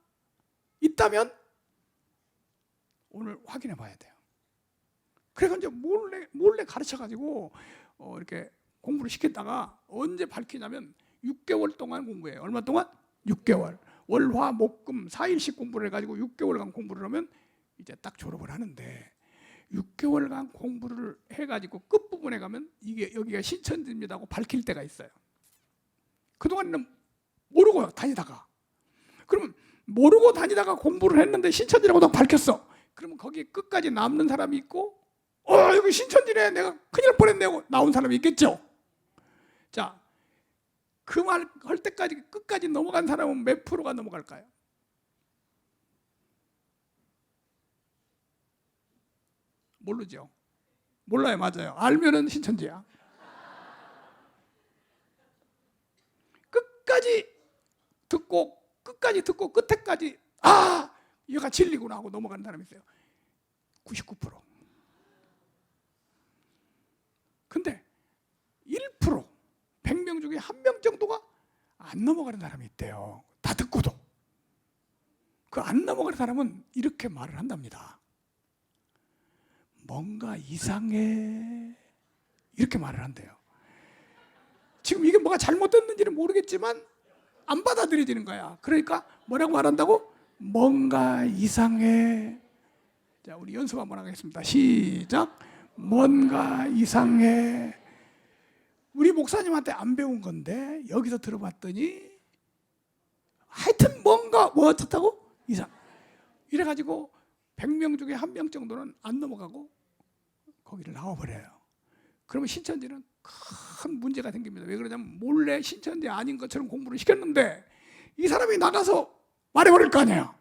[SPEAKER 1] 있다면 오늘 확인해 봐야 돼요. 그래서 이제 몰래 가르쳐 가지고 이렇게 공부를 시켰다가 언제 밝히냐면 6개월 동안 공부해요. 얼마 동안? 6개월. 월화 목금 4일씩 공부를 해가지고 6개월간 공부를 하면 이제 딱 졸업을 하는데 6개월간 공부를 해가지고 끝부분에 가면 이게 여기가 신천지입니다 하고 밝힐 때가 있어요. 그동안에는 모르고 다니다가 그러면 모르고 다니다가 공부를 했는데 신천지라고 딱 밝혔어. 그러면 거기에 끝까지 남는 사람이 있고 여기 신천지네 내가 큰일 날 뻔했네 하고 나온 사람이 있겠죠. 자, 그 말 할 때까지 끝까지 넘어간 사람은 몇 프로가 넘어갈까요? 모르죠. 몰라요. 맞아요. 알면은 신천지야. 끝까지 듣고 끝에까지 얘가 진리구나 하고 넘어가는 사람이 있어요. 99%. 근데 1%, 100명 중에 1명 정도가 안 넘어가는 사람이 있대요. 다 듣고도. 그 안 넘어가는 사람은 이렇게 말을 한답니다. 뭔가 이상해. 이렇게 말을 한대요. 지금 이게 뭐가 잘못됐는지는 모르겠지만 안 받아들여지는 거야. 그러니까 뭐라고 말한다고? 뭔가 이상해. 자, 우리 연습 한번 하겠습니다. 시작. 뭔가 이상해. 우리 목사님한테 안 배운 건데 여기서 들어봤더니 하여튼 뭔가 뭐 어떻다고? 이상. 이래가지고 100명 중에 1명 정도는 안 넘어가고 거기를 나와버려요. 그러면 신천지는 큰 문제가 생깁니다. 왜 그러냐면 몰래 신천지 아닌 것처럼 공부를 시켰는데 이 사람이 나가서 말해버릴 거 아니에요.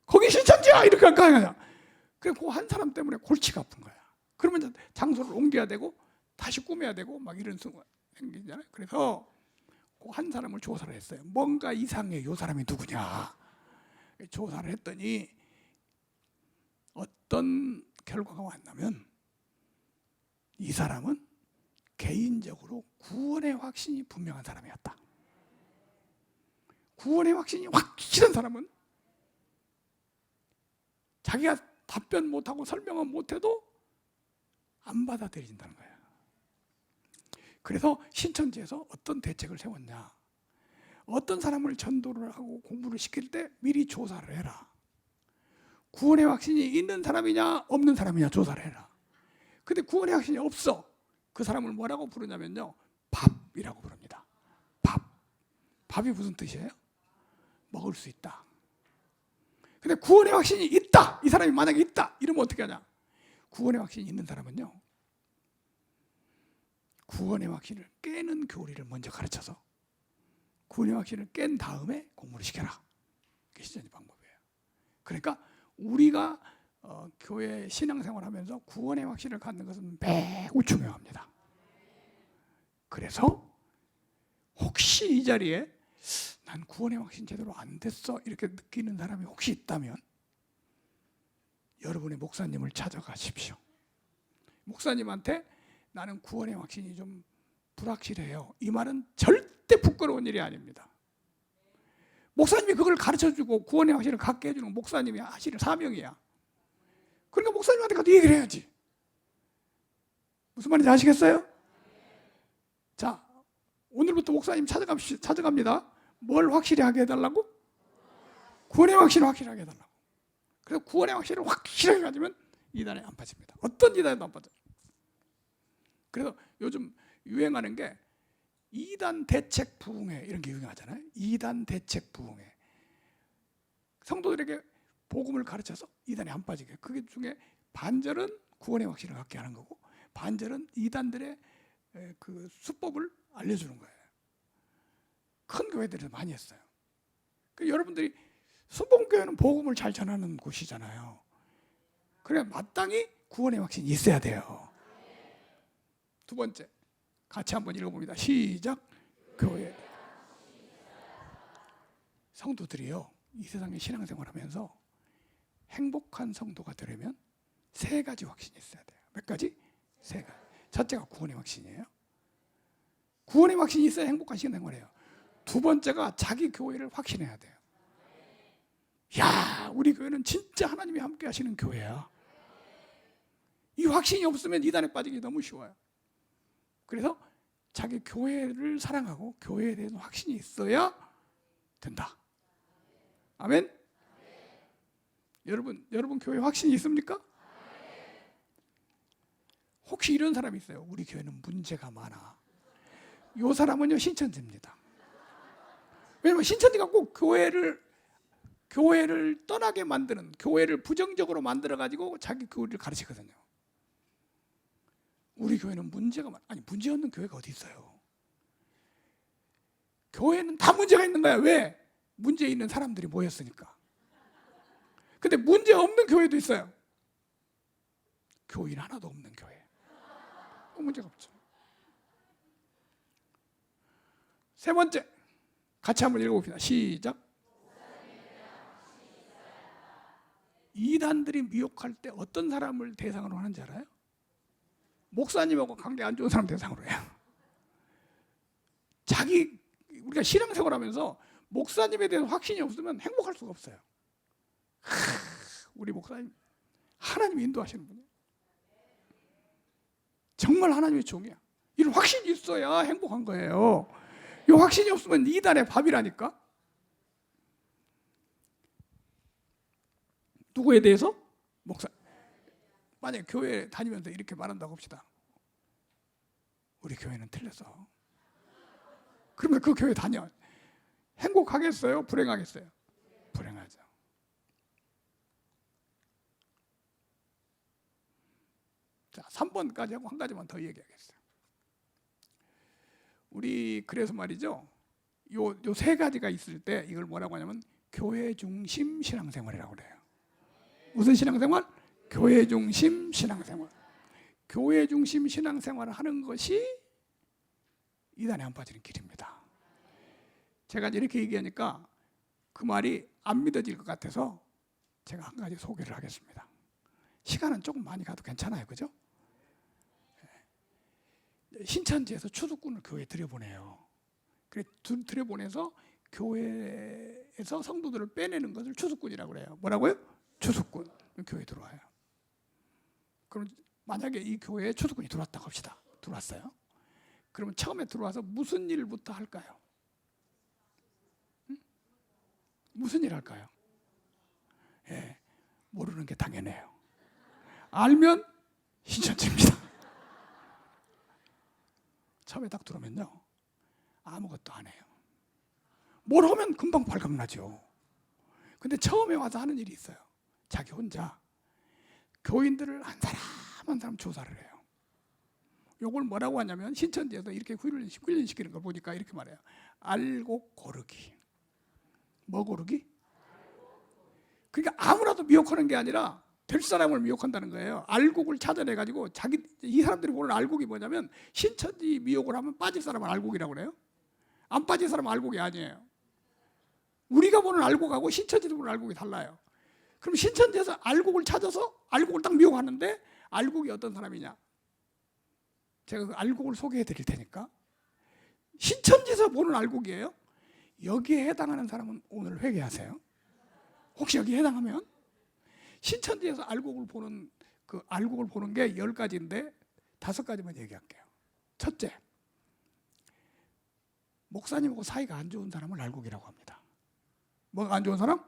[SPEAKER 1] 거기 신천지야 이렇게 할 거 아니에요. 그래 그 한 사람 때문에 골치가 아픈 거야. 그러면 장소를 옮겨야 되고 다시 꾸며야 되고 막 이런 순간 생기잖아요. 그래서 그 한 사람을 조사를 했어요. 뭔가 이상해. 이 사람이 누구냐. 조사를 했더니 어떤 결과가 왔냐면 이 사람은 개인적으로 구원의 확신이 분명한 사람이었다. 구원의 확신이 확실한 사람은 자기가 답변 못하고 설명은 못해도 안 받아들인다는 거예요. 그래서 신천지에서 어떤 대책을 세웠냐. 어떤 사람을 전도를 하고 공부를 시킬 때 미리 조사를 해라. 구원의 확신이 있는 사람이냐 없는 사람이냐 조사를 해라. 근데 구원의 확신이 없어. 그 사람을 뭐라고 부르냐면요, 밥이라고 부릅니다. 밥이 무슨 뜻이에요? 먹을 수 있다. 근데 구원의 확신이 있다. 이 사람이 만약에 있다. 이러면 어떻게 하냐. 구원의 확신이 있는 사람은요, 구원의 확신을 깨는 교리를 먼저 가르쳐서 구원의 확신을 깬 다음에 공부를 시켜라. 그게 신천지 방법이에요. 그러니까 우리가 교회 신앙생활 하면서 구원의 확신을 갖는 것은 매우 중요합니다. 그래서 혹시 이 자리에 난 구원의 확신 제대로 안 됐어 이렇게 느끼는 사람이 혹시 있다면 여러분의 목사님을 찾아가십시오. 목사님한테 나는 구원의 확신이 좀 불확실해요. 이 말은 절대 부끄러운 일이 아닙니다. 목사님이 그걸 가르쳐주고 구원의 확신을 갖게 해주는 목사님이 하시는 사명이야. 그러니까 목사님한테 가서 얘기를 해야지. 무슨 말인지 아시겠어요? 자, 오늘부터 목사님 찾아갑니다. 뭘 확실히 하게 해달라고? 구원의 확신을 확실하게 해달라고. 그래서 구원의 확신을 확실하게 가지면 이단에 안 빠집니다. 어떤 이단에도 안 빠져요. 그래서 요즘 유행하는 게 이단 대책 부흥회 이런 게 유행하잖아요. 이단 대책 부흥회. 성도들에게 복음을 가르쳐서 이단에 안 빠지게. 그게 중에 반절은 구원의 확신을 갖게 하는 거고, 반절은 이단들의 그 수법을 알려주는 거예요. 큰 교회들에서 많이 했어요. 여러분들이 수봉교회는 복음을 잘 전하는 곳이잖아요. 그래 마땅히 구원의 확신이 있어야 돼요. 두 번째, 같이 한번 읽어봅니다. 시작. 교회. 성도들이요, 이 세상에 신앙생활하면서 행복한 성도가 되려면 세 가지 확신이 있어야 돼요. 몇 가지? 세 가지. 첫째가 구원의 확신이에요. 구원의 확신이 있어야 행복한 신앙생활이에요. 두 번째가 자기 교회를 확신해야 돼요. 야, 우리 교회는 진짜 하나님이 함께 하시는 교회야. 이 확신이 없으면 이단에 빠지기 너무 쉬워요. 그래서 자기 교회를 사랑하고 교회에 대한 확신이 있어야 된다. 아멘? 여러분 교회 확신이 있습니까? 혹시 이런 사람이 있어요? 우리 교회는 문제가 많아. 이 사람은요, 신천지입니다. 왜냐면 신천지가 꼭 교회를 떠나게 만드는, 교회를 부정적으로 만들어가지고 자기 교회를 가르치거든요. 우리 교회는 문제가 많아. 아니, 문제 없는 교회가 어디 있어요? 교회는 다 문제가 있는 거야. 왜? 문제 있는 사람들이 모였으니까. 근데 문제 없는 교회도 있어요. 교인 하나도 없는 교회. 문제가 없죠. 세 번째, 같이 한번 읽어봅시다. 시작. 이단들이 미혹할 때 어떤 사람을 대상으로 하는지 알아요? 목사님하고 관계 안 좋은 사람 대상으로 해요. 우리가 신앙생활하면서 목사님에 대한 확신이 없으면 행복할 수가 없어요. 우리 목사님 하나님이 인도하시는 분이에요. 정말 하나님의 종이야. 이런 확신이 있어야 행복한 거예요. 이 확신이 없으면 이단의 밥이라니까. 누구에 대해서? 목사. 만약에 교회 다니면서 이렇게 말한다고 합시다. 우리 교회는 틀렸어. 그러면 그 교회 다녀. 행복하겠어요? 불행하겠어요? 불행하죠. 자, 3번까지 하고 한 가지만 더 얘기하겠어요. 우리 그래서 말이죠. 요 세 가지가 있을 때 이걸 뭐라고 하냐면 교회 중심 신앙생활이라고 그래요. 무슨 신앙생활? 교회 중심 신앙생활. 교회 중심 신앙생활을 하는 것이 이단에 안 빠지는 길입니다. 제가 이렇게 얘기하니까 그 말이 안 믿어질 것 같아서 제가 한 가지 소개를 하겠습니다. 시간은 조금 많이 가도 괜찮아요, 그죠? 신천지에서 추수꾼을 교회에 들여보내요. 그래 들여보내서 교회에서 성도들을 빼내는 것을 추수꾼이라고 그래요. 뭐라고요? 추수꾼. 교회에 들어와요. 그럼 만약에 이 교회에 추수꾼이 들어왔다고 합시다. 들어왔어요. 그러면 처음에 들어와서 무슨 일부터 할까요? 무슨 일 할까요? 예, 모르는 게 당연해요. 알면 신천지입니다. 처음에 딱 들어오면요, 아무것도 안 해요. 뭘 하면 금방 발각나죠. 근데 처음에 와서 하는 일이 있어요. 자기 혼자 교인들을 한 사람 한 사람 조사를 해요. 요걸 뭐라고 하냐면 신천지에서 이렇게 훈련시키는 거 보니까 이렇게 말해요. 알곡 고르기. 뭐 고르기? 그러니까 아무나도 미혹하는 게 아니라 될 사람을 미혹한다는 거예요. 알곡을 찾아내가지고 이 사람들이 보는 알곡이 뭐냐면 신천지 미혹을 하면 빠질 사람은 알곡이라고 그래요. 안 빠질 사람은 알곡이 아니에요. 우리가 보는 알곡하고 신천지도 보는 알곡이 달라요. 그럼 신천지에서 알곡을 찾아서 알곡을 딱 미혹하는데 알곡이 어떤 사람이냐? 제가 그 알곡을 소개해 드릴 테니까. 신천지에서 보는 알곡이에요. 여기에 해당하는 사람은 오늘 회개하세요. 혹시 여기에 해당하면 신천지에서 알곡을 보는 그 알곡을 보는 게 10가지인데 5가지만 얘기할게요. 첫째, 목사님하고 사이가 안 좋은 사람을 알곡이라고 합니다. 뭐가 안 좋은 사람?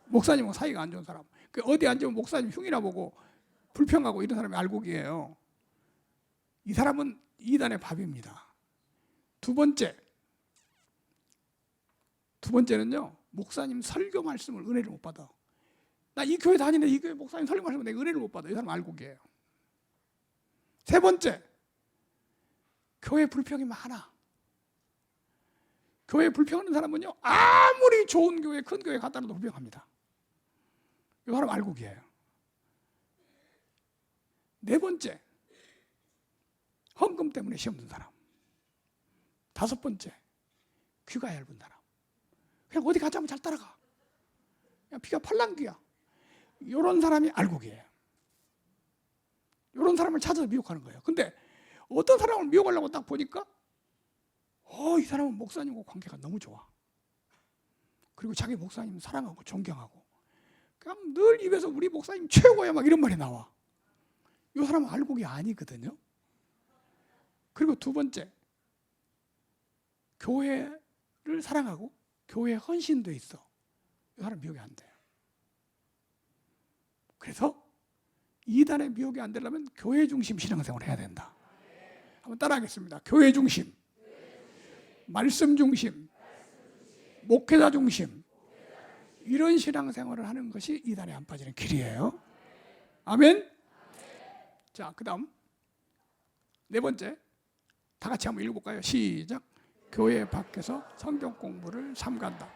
[SPEAKER 1] 목사님하고 사이가 안 좋은 사람. 어디 앉으면 목사님 흉이나 보고 불평하고 이런 사람이 알곡이에요. 이 사람은 이단의 밥입니다. 두 번째는요, 목사님 설교 말씀을 은혜를 못 받아. 나 이 교회 다니는데 이 교회 목사님 설교 말씀을 내가 은혜를 못 받아. 이 사람 알곡이에요. 세 번째, 교회 불평이 많아. 교회 불평하는 사람은요, 아무리 좋은 교회, 큰 교회 갔다 놔도 불평합니다. 이 사람 알곡이에요. 네 번째, 헌금 때문에 시험 든 사람. 5번째, 귀가 얇은 사람. 그냥 어디 가자면 잘 따라가. 그냥 귀가 팔랑귀야. 이런 사람이 알곡이에요. 이런 사람을 찾아서 미혹하는 거예요. 근데 어떤 사람을 미혹하려고 딱 보니까 이 사람은 목사님과 관계가 너무 좋아. 그리고 자기 목사님 사랑하고 존경하고 그냥 늘 입에서 우리 목사님 최고야 막 이런 말이 나와. 이 사람은 알곡이 아니거든요. 그리고 두 번째, 교회를 사랑하고 교회에 헌신돼 있어. 이 사람 미혹이 안 돼요. 그래서 이단의 미혹이 안 되려면 교회 중심 신앙생활을 해야 된다. 한번 따라하겠습니다. 교회 중심, 말씀 중심, 목회자 중심, 이런 신앙생활을 하는 것이 이단에 안 빠지는 길이에요. 아멘. 자, 그 다음 네 번째, 다 같이 한번 읽어볼까요? 시작. 교회 밖에서 성경 공부를 삼간다.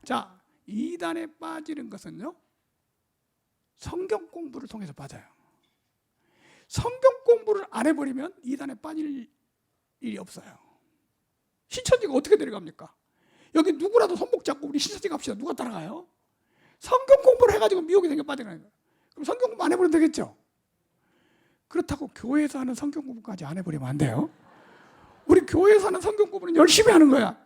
[SPEAKER 1] 자, 이단에 빠지는 것은요, 성경 공부를 통해서 빠져요. 성경 공부를 안 해버리면 이단에 빠질 일이 없어요. 신천지가 어떻게 내려갑니까? 여기 누구라도 손목 잡고 우리 신천지 갑시다. 누가 따라가요? 성경 공부를 해가지고 미혹이 생겨 빠지는 거예요. 그럼 성경 공부 안 해버리면 되겠죠? 그렇다고 교회에서 하는 성경 공부까지 안 해버리면 안 돼요. 우리 교회에서 하는 성경 공부는 열심히 하는 거야.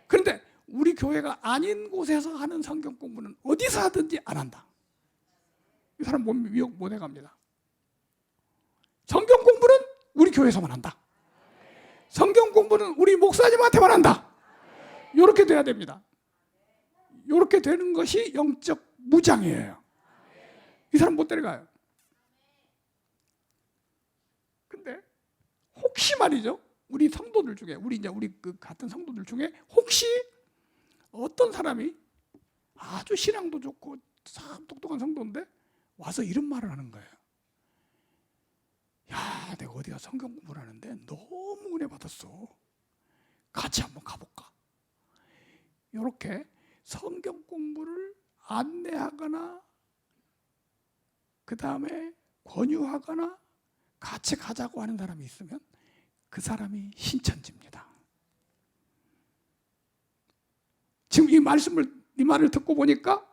[SPEAKER 1] 그런데 우리 교회가 아닌 곳에서 하는 성경 공부는 어디서 하든지 안 한다. 이 사람 미혹 못 해갑니다. 성경 공부는 우리 교회에서만 한다. 성경 공부는 우리 목사님한테만 한다. 이렇게 돼야 됩니다. 이렇게 되는 것이 영적 무장이에요. 이 사람 못 데려가요. 근데 혹시 말이죠, 우리 성도들 중에 우리 그 같은 성도들 중에 혹시 어떤 사람이 아주 신앙도 좋고 참 똑똑한 성도인데 와서 이런 말을 하는 거예요. 야, 내가 어디가 성경 공부를 하는데 너무 은혜 받았어. 같이 한번 가볼까? 이렇게 성경 공부를 안내하거나 그 다음에 권유하거나 같이 가자고 하는 사람이 있으면 그 사람이 신천지입니다. 지금 이 말을 듣고 보니까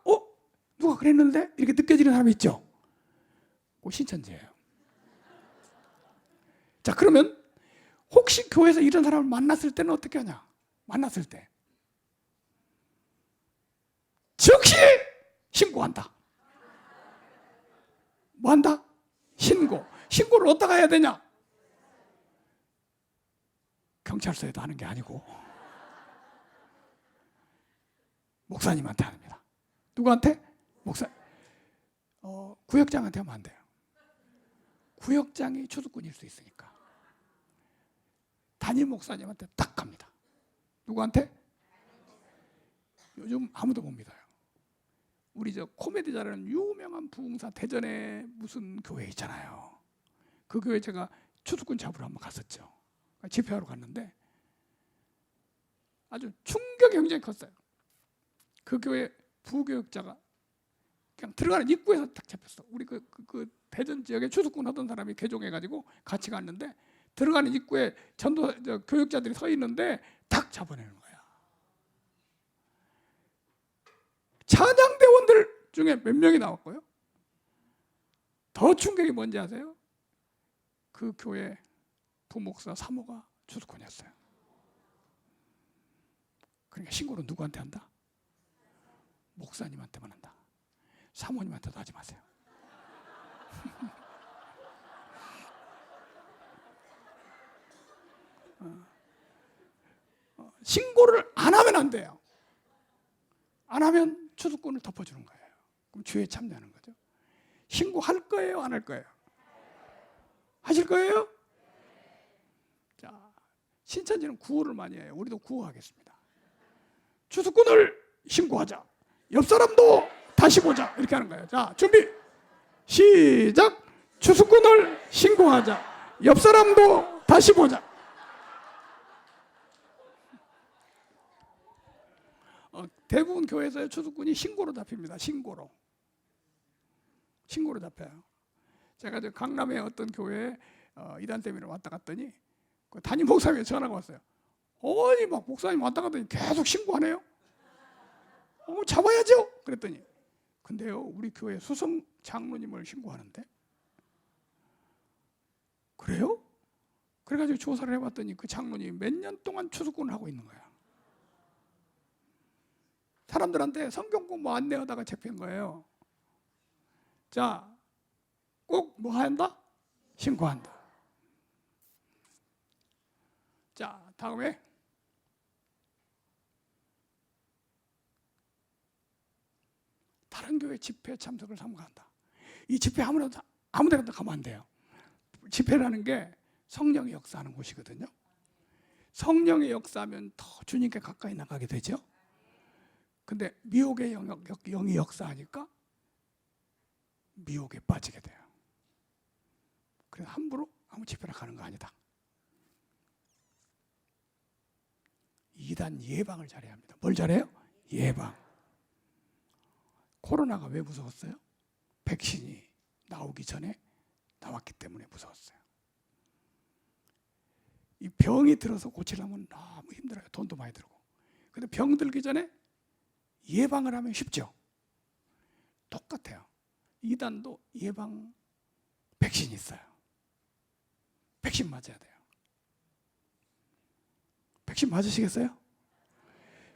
[SPEAKER 1] 누가 그랬는데? 이렇게 느껴지는 사람이 있죠? 그거 신천지예요. 자, 그러면 혹시 교회에서 이런 사람을 만났을 때는 어떻게 하냐? 만났을 때 즉시 신고한다. 뭐 한다? 신고를 어디다가 해야 되냐? 경찰서에도 하는 게 아니고 목사님한테 합니다. 누구한테? 구역장한테 하면 안 돼요. 구역장이 추수꾼일 수 있으니까 담임 목사님한테 딱 갑니다. 누구한테? 요즘 아무도 못 믿어요. 우리 코미디 잘하는 유명한 부흥사 대전에 무슨 교회 있잖아요. 그 교회 제가 추수꾼 잡으러 한번 갔었죠. 집회하러 갔는데 아주 충격이 굉장히 컸어요. 그 교회 부교역자가 그냥 들어가는 입구에서 딱 잡혔어. 우리 그 대전 지역에 추수꾼 하던 사람이 개종해가지고 같이 갔는데 들어가는 입구에 교역자들이 서 있는데 딱 잡아내는 거야. 찬양대원들 중에 몇 명이 나왔고요. 더 충격이 뭔지 아세요? 그 교회 부목사 사모가 추수꾼이었어요. 그러니까 신고는 누구한테 한다? 목사님한테만 한다. 사모님한테도 하지 마세요. 신고를 안 하면 안 돼요. 안 하면 추수꾼을 덮어주는 거예요. 그럼 주에 참여하는 거죠. 신고할 거예요? 안 할 거예요? 하실 거예요? 자, 신천지는 구호를 많이 해요. 우리도 구호하겠습니다. 추수꾼을 신고하자. 옆 사람도 다시 보자. 이렇게 하는 거예요. 자, 준비. 시작. 추수꾼을 신고하자. 옆 사람도 다시 보자. 대부분 교회에서 추수꾼이 신고로 잡힙니다. 신고로 잡혀요. 제가 강남의 어떤 교회에 이단 세미나를 왔다 갔더니 그 담임 목사님이 전화가 왔어요. 어이 막 목사님 왔다 갔더니 계속 신고하네요. 잡아야죠. 그랬더니 근데요 우리 교회 수성 장로님을 신고하는데 그래요? 그래가지고 조사를 해봤더니 그 장로님이 몇 년 동안 추수꾼을 하고 있는 거야. 사람들한테 성경 공부 안내하다가 잡힌 거예요. 자, 꼭 뭐 한다? 신고한다. 자, 다음에 다른 교회 집회 참석을 삼가한다. 이 집회 아무 데나 가면 안 돼요. 집회라는 게 성령의 역사하는 곳이거든요. 성령의 역사하면 더 주님께 가까이 나가게 되죠. 근데 미혹의 영이 역사하니까 미혹에 빠지게 돼요. 그래서 함부로 아무 집회나 가는 거 아니다. 이단 예방을 잘해야 합니다. 뭘 잘해요? 예방. 코로나가 왜 무서웠어요? 백신이 나오기 전에 나왔기 때문에 무서웠어요. 이 병이 들어서 고치려면 너무 힘들어요. 돈도 많이 들고. 근데 병 들기 전에 예방을 하면 쉽죠. 똑같아요. 이단도 예방 백신이 있어요. 백신 맞아야 돼요. 백신 맞으시겠어요?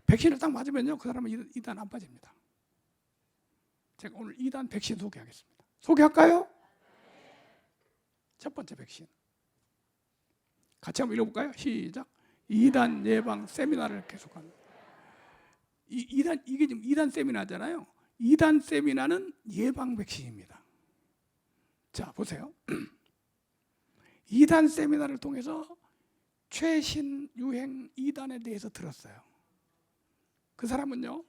[SPEAKER 1] 백신을 딱 맞으면요 그 사람은 이단 안 빠집니다. 제가 오늘 이단 백신 소개하겠습니다. 소개할까요? 첫 번째 백신 같이 한번 읽어볼까요? 시작. 이단 예방 세미나를 계속합니다. 이게 지금 이단 세미나잖아요. 이단 세미나는 예방 백신입니다. 자, 보세요. 이단 세미나를 통해서 최신 유행 이단에 대해서 들었어요. 그 사람은요,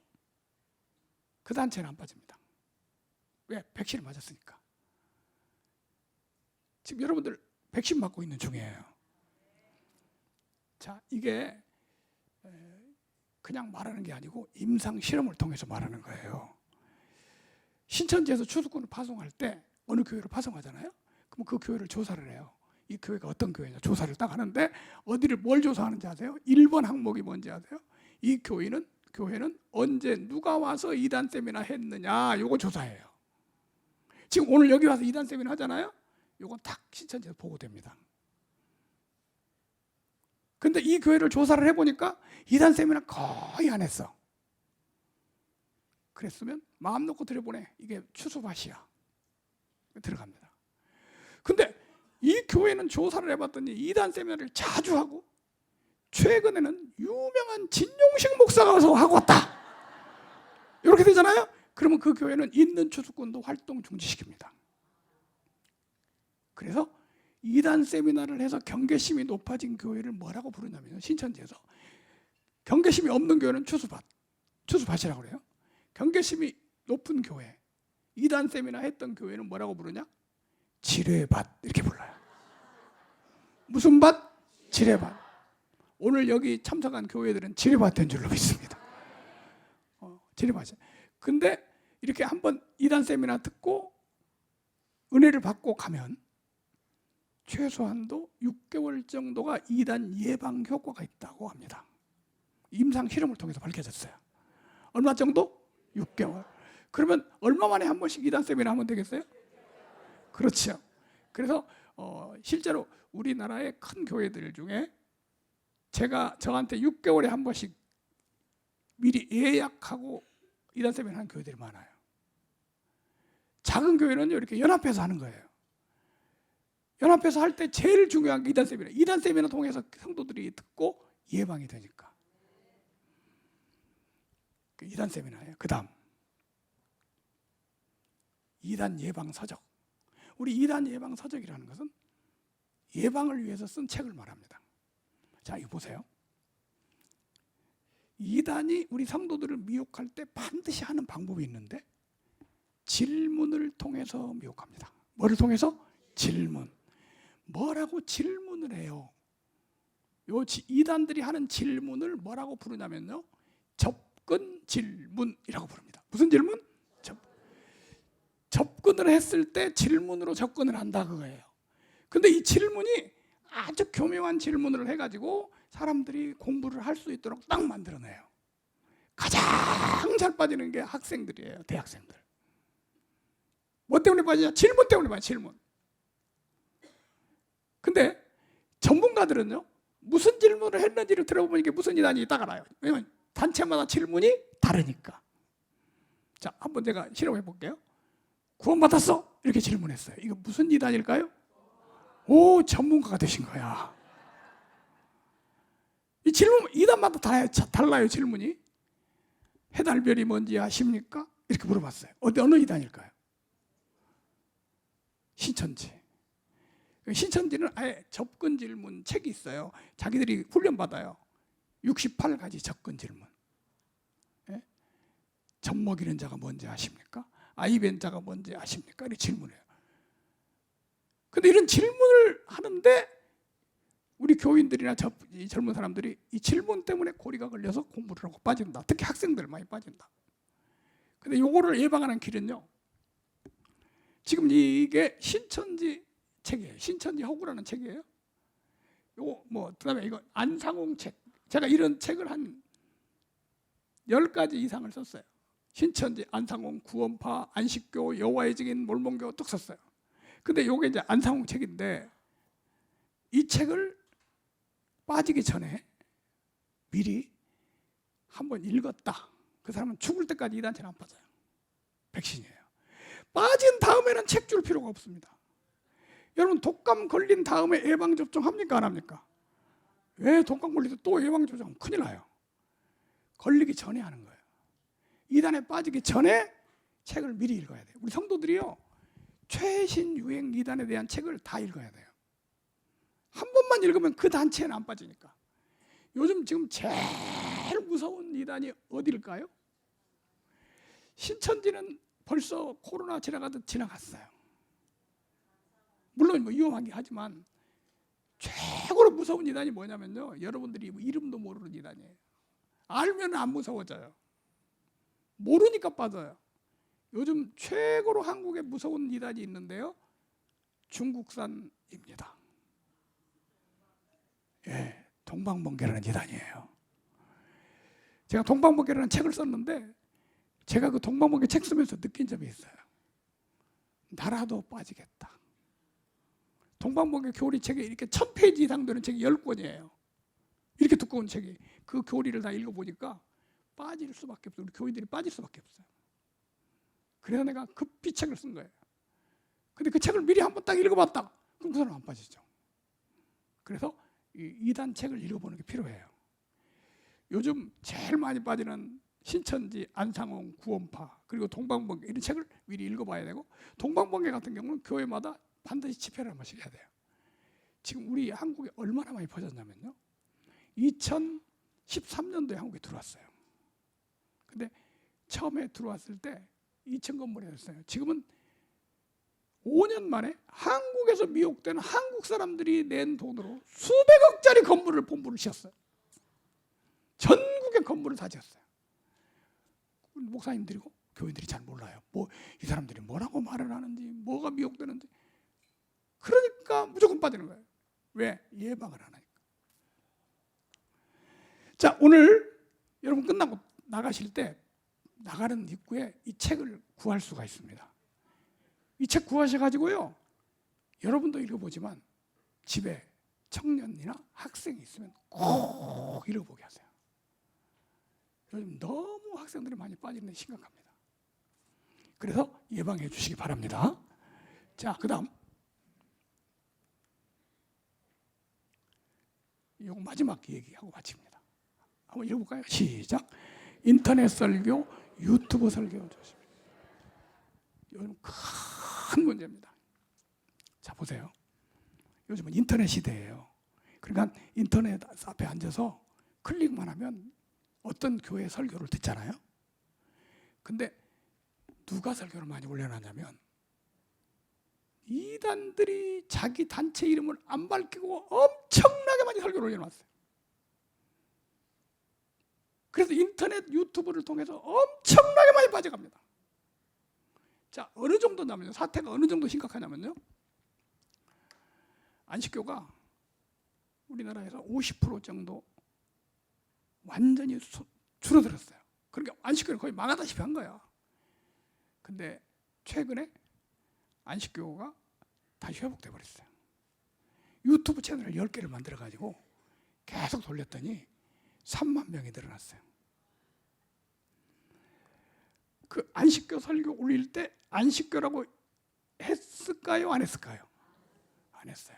[SPEAKER 1] 그 단체는 안 빠집니다. 왜? 백신을 맞았으니까. 지금 여러분들 백신 맞고 있는 중이에요. 자, 이게 그냥 말하는 게 아니고 임상 실험을 통해서 말하는 거예요. 신천지에서 추수꾼을 파송할 때 어느 교회로 파송하잖아요. 그럼 그 교회를 조사를 해요. 이 교회가 어떤 교회냐 조사를 딱 하는데 어디를 뭘 조사하는지 아세요? 1번 항목이 뭔지 아세요? 이 교회는 언제 누가 와서 이단 세미나 했느냐 요거 조사해요. 지금 오늘 여기 와서 이단 세미나 하잖아요. 요거 딱 신천지에서 보고됩니다. 근데 이 교회를 조사를 해보니까 이단 세미나 거의 안 했어. 그랬으면 마음 놓고 들여보내. 이게 추수밭이야. 들어갑니다. 근데 이 교회는 조사를 해봤더니 이단 세미나를 자주 하고 최근에는 유명한 진용식 목사가 와서 하고 왔다. 이렇게 되잖아요. 그러면 그 교회는 있는 추수꾼도 활동 중지시킵니다. 그래서 이단 세미나를 해서 경계심이 높아진 교회를 뭐라고 부르냐면 신천지에서 경계심이 없는 교회는 추수밭이라고 그래요. 경계심이 높은 교회, 이단 세미나 했던 교회는 뭐라고 부르냐? 지뢰밭 이렇게 불러요. 무슨 밭? 지뢰밭. 오늘 여기 참석한 교회들은 지뢰밭 된 줄로 믿습니다. 지뢰밭이. 근데 이렇게 한번 이단 세미나 듣고 은혜를 받고 가면 최소한도 6개월 정도가 이단 예방 효과가 있다고 합니다. 임상 실험을 통해서 밝혀졌어요. 얼마 정도? 6개월. 그러면 얼마 만에 한 번씩 이단 세미나 하면 되겠어요? 그렇죠. 그래서 실제로 우리나라의 큰 교회들 중에 저한테 6개월에 한 번씩 미리 예약하고 이단 세미나 하는 교회들이 많아요. 작은 교회는 이렇게 연합해서 하는 거예요. 연합해서 할 때 제일 중요한 게 이단 세미나. 이단 세미나 통해서 성도들이 듣고 예방이 되니까. 이단 세미나예요. 그 다음 이단 예방 서적. 우리 이단 예방 서적이라는 것은 예방을 위해서 쓴 책을 말합니다. 자, 이거 보세요. 이단이 우리 성도들을 미혹할 때 반드시 하는 방법이 있는데 질문을 통해서 미혹합니다. 뭐를 통해서? 질문. 뭐라고 질문을 해요? 요 이단들이 하는 질문을 뭐라고 부르냐면요, 접근 질문이라고 부릅니다. 무슨 질문? 접근을 했을 때 질문으로 접근을 한다 그거예요. 근데 이 질문이 아주 교묘한 질문을 해가지고 사람들이 공부를 할 수 있도록 딱 만들어내요. 가장 잘 빠지는 게 학생들이에요. 대학생들. 뭐 때문에 빠지냐? 질문 때문에 빠져요. 질문. 근데 전문가들은요, 무슨 질문을 했는지를 들어보면 이게 무슨 이단이 딱 알아요. 왜냐면 단체마다 질문이 다르니까. 자, 한번 제가 실험해 볼게요. 구원받았어? 이렇게 질문했어요. 이거 무슨 이단일까요? 오, 전문가가 되신 거야. 이 질문, 이단마다 다 달라요, 질문이. 해달별이 뭔지 아십니까? 이렇게 물어봤어요. 어느 이단일까요? 신천지. 신천지는 아예 접근 질문 책이 있어요. 자기들이 훈련받아요. 68가지 접근 질문. 예? 젖 먹이는 자가 뭔지 아십니까? 아이벤 자가 뭔지 아십니까? 이렇게 질문해요. 근데 이런 질문을 하는데 우리 교인들이나 젊은 사람들이 이 질문 때문에 고리가 걸려서 공부를 하고 빠진다. 특히 학생들 많이 빠진다. 근데 요거를 예방하는 길은요, 지금 이게 신천지 책이에요. 신천지 허구라는 책이에요. 요거 뭐 그다음에 이거 안상홍 책. 제가 이런 책을 한 10가지 이상을 썼어요. 신천지, 안상홍, 구원파, 안식교, 여호와의 증인, 몰몬교 뚝 썼어요. 근데 요게 이제 안상홍 책인데 이 책을 빠지기 전에 미리 한번 읽었다. 그 사람은 죽을 때까지 이단체는 안 빠져요. 백신이에요. 빠진 다음에는 책 줄 필요가 없습니다. 여러분, 독감 걸린 다음에 예방접종 합니까? 안 합니까? 왜 독감 걸리도 또 예방접종? 큰일 나요. 걸리기 전에 하는 거예요. 이단에 빠지기 전에 책을 미리 읽어야 돼요. 우리 성도들이요, 최신 유행 이단에 대한 책을 다 읽어야 돼요. 한 번만 읽으면 그 단체는 안 빠지니까. 요즘 지금 제일 무서운 이단이 어디일까요? 신천지는 벌써 코로나 지나가듯 지나갔어요. 물론 뭐 위험하긴 하지만 최고로 무서운 이단이 뭐냐면요, 여러분들이 뭐 이름도 모르는 이단이에요. 알면 안 무서워져요. 모르니까 빠져요. 요즘 최고로 한국에 무서운 이단이 있는데요, 중국산입니다. 예, 동방번개라는 이단이에요. 제가 동방번개라는 책을 썼는데 제가 그 동방번개 책 쓰면서 느낀 점이 있어요. 나라도 빠지겠다. 동방번개 교리 책에 이렇게 1000페이지 이상 되는 책이 10권이에요. 이렇게 두꺼운 책이. 그 교리를 다 읽어보니까 빠질 수밖에 없어요. 우리 교인들이 빠질 수밖에 없어요. 그래서 내가 급히 책을 쓴 거예요. 근데 그 책을 미리 한번 딱 읽어봤다. 그럼 그 사람 안 빠지죠. 그래서 이 이단 책을 읽어보는 게 필요해요. 요즘 제일 많이 빠지는 신천지, 안상홍, 구원파, 그리고 동방번개, 이런 책을 미리 읽어봐야 되고, 동방번개 같은 경우는 교회마다 반드시 집회를 한 번씩 해야 돼요. 지금 우리 한국에 얼마나 많이 퍼졌냐면요, 2013년도에 한국에 들어왔어요. 근데 처음에 들어왔을 때 2층 건물이었어요. 지금은 5년 만에 한국에서 미혹된 한국 사람들이 낸 돈으로 수백억짜리 건물을 본부를 지었어요. 전국의 건물을 다 지었어요. 목사님들이고 교인들이 잘 몰라요. 뭐 이 사람들이 뭐라고 말을 하는지, 뭐가 미혹되는지. 그러니까 무조건 빠지는 거예요. 왜? 예방을 안 하니까. 자, 오늘 여러분 끝나고 나가실 때 나가는 입구에 이 책을 구할 수가 있습니다. 이 책 구하셔가지고요, 여러분도 읽어보지만 집에 청년이나 학생이 있으면 꼭 읽어보게 하세요. 요즘 너무 학생들이 많이 빠지는 게 심각합니다. 그래서 예방해 주시기 바랍니다. 자, 그 다음 이거 마지막 얘기하고 마칩니다. 한번 읽어볼까요? 시작. 인터넷 설교, 유튜브 설교 조심. 요즘 큰 문제입니다. 자, 보세요. 요즘은 인터넷 시대예요. 그러니까 인터넷 앞에 앉아서 클릭만 하면 어떤 교회 설교를 듣잖아요. 근데 누가 설교를 많이 올려놨냐면 이단들이 자기 단체 이름을 안 밝히고 엄청나게 많이 설교를 올려놨어요. 그래서 인터넷 유튜브를 통해서 엄청나게 많이 빠져갑니다. 자, 어느 정도냐면요, 사태가 어느 정도 심각하냐면요, 안식교가 우리나라에서 50% 정도 완전히 줄어들었어요. 그러니까 안식교는 거의 망하다시피 한 거야. 근데 최근에 안식교가 다시 회복돼 버렸어요. 유튜브 채널을 10개를 만들어가지고 계속 돌렸더니 3만 명이 늘어났어요. 그 안식교 설교 올릴 때 안식교라고 했을까요? 안 했을까요? 안 했어요.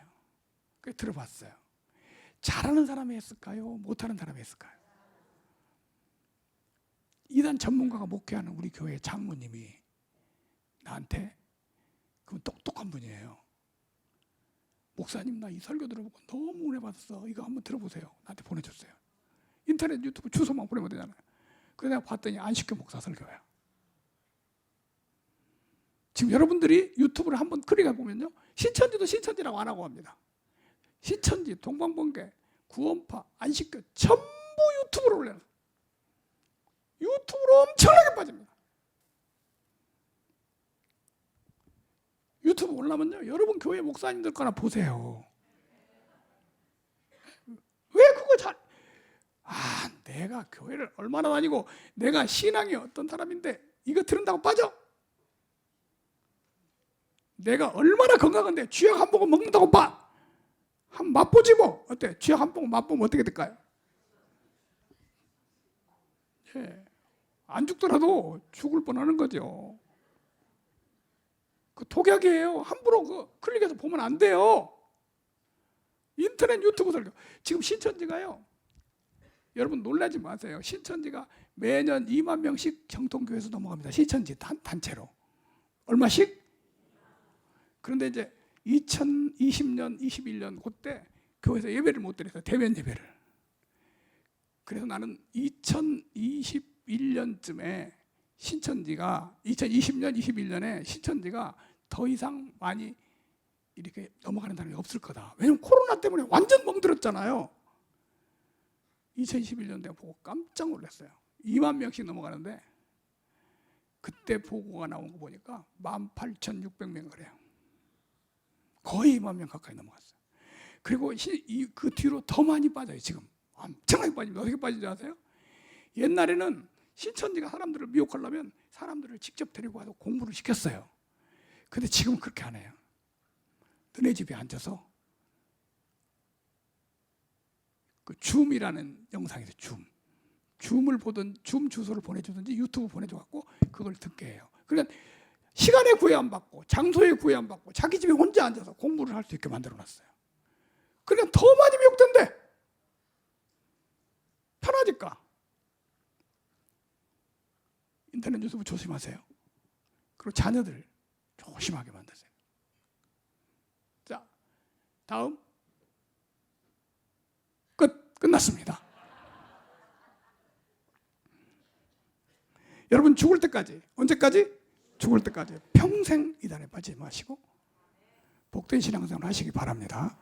[SPEAKER 1] 그래서 들어봤어요. 잘하는 사람이 했을까요? 못하는 사람이 했을까요? 이단 전문가가 목회하는 우리 교회 장로님이 나한테, 그분 똑똑한 분이에요. 목사님, 나 이 설교 들어보고 너무 은혜 받았어. 이거 한번 들어보세요. 나한테 보내줬어요. 인터넷 유튜브 주소만 보내면 되잖아요. 그래서 내가 봤더니 안식교 목사 설교야. 지금 여러분들이 유튜브를 한번 클릭해 보면요, 신천지도 신천지라고 안 하고 합니다. 신천지, 동방번개, 구원파, 안식교 전부 유튜브로 올려요. 유튜브로 엄청나게 빠집니다. 유튜브 올라면요, 여러분 교회 목사님들 거나 보세요. 왜 그거 내가 교회를 얼마나 다니고 내가 신앙이 어떤 사람인데 이거 들은다고 빠져? 내가 얼마나 건강한데 쥐약 한 모금 먹는다고 한 맛보지 뭐. 어때? 쥐약 한 모금 맛보면 어떻게 될까요? 예. 안 죽더라도 죽을 뻔하는 거죠. 그 독약이에요. 함부로 그 클릭해서 보면 안 돼요. 인터넷 유튜브 설교. 지금 신천지가요, 여러분 놀라지 마세요. 신천지가 매년 2만 명씩 정통교회에서 넘어갑니다. 신천지 단체로. 얼마씩? 그런데 이제 2020년, 21년 그때 교회에서 예배를 못 드렸어요. 대면 예배를. 그래서 나는 2021년쯤에 신천지가 2020년, 21년에 신천지가 더 이상 많이 이렇게 넘어가는 사람이 없을 거다. 왜냐면 코로나 때문에 완전 멍들었잖아요. 2021년 내가 보고 깜짝 놀랐어요. 2만 명씩 넘어가는데 그때 보고가 나온 거 보니까 18,600명 그래요. 거의 2만 명 가까이 넘어갔어요. 그리고 그 뒤로 더 많이 빠져요. 지금 엄청나게 빠집니다. 어떻게 빠지지 아세요? 옛날에는 신천지가 사람들을 미혹하려면 사람들을 직접 데리고 와서 공부를 시켰어요. 근데 지금은 그렇게 안 해요. 너네 집에 앉아서 그 줌이라는 영상에서 줌을 보든 줌 주소를 보내주든지 유튜브 보내줘갖고 그걸 듣게 해요. 그러니까 시간에 구애 안 받고 장소에 구애 안 받고 자기 집에 혼자 앉아서 공부를 할 수 있게 만들어놨어요. 그러니까 더 많이 미혹된대. 편하니까. 인터넷 유튜브 조심하세요. 그리고 자녀들 조심하게 만드세요. 자, 다음 끝났습니다. 여러분 죽을 때까지, 언제까지? 죽을 때까지 평생 이단에 빠지지 마시고 복된 신앙생활 하시기 바랍니다.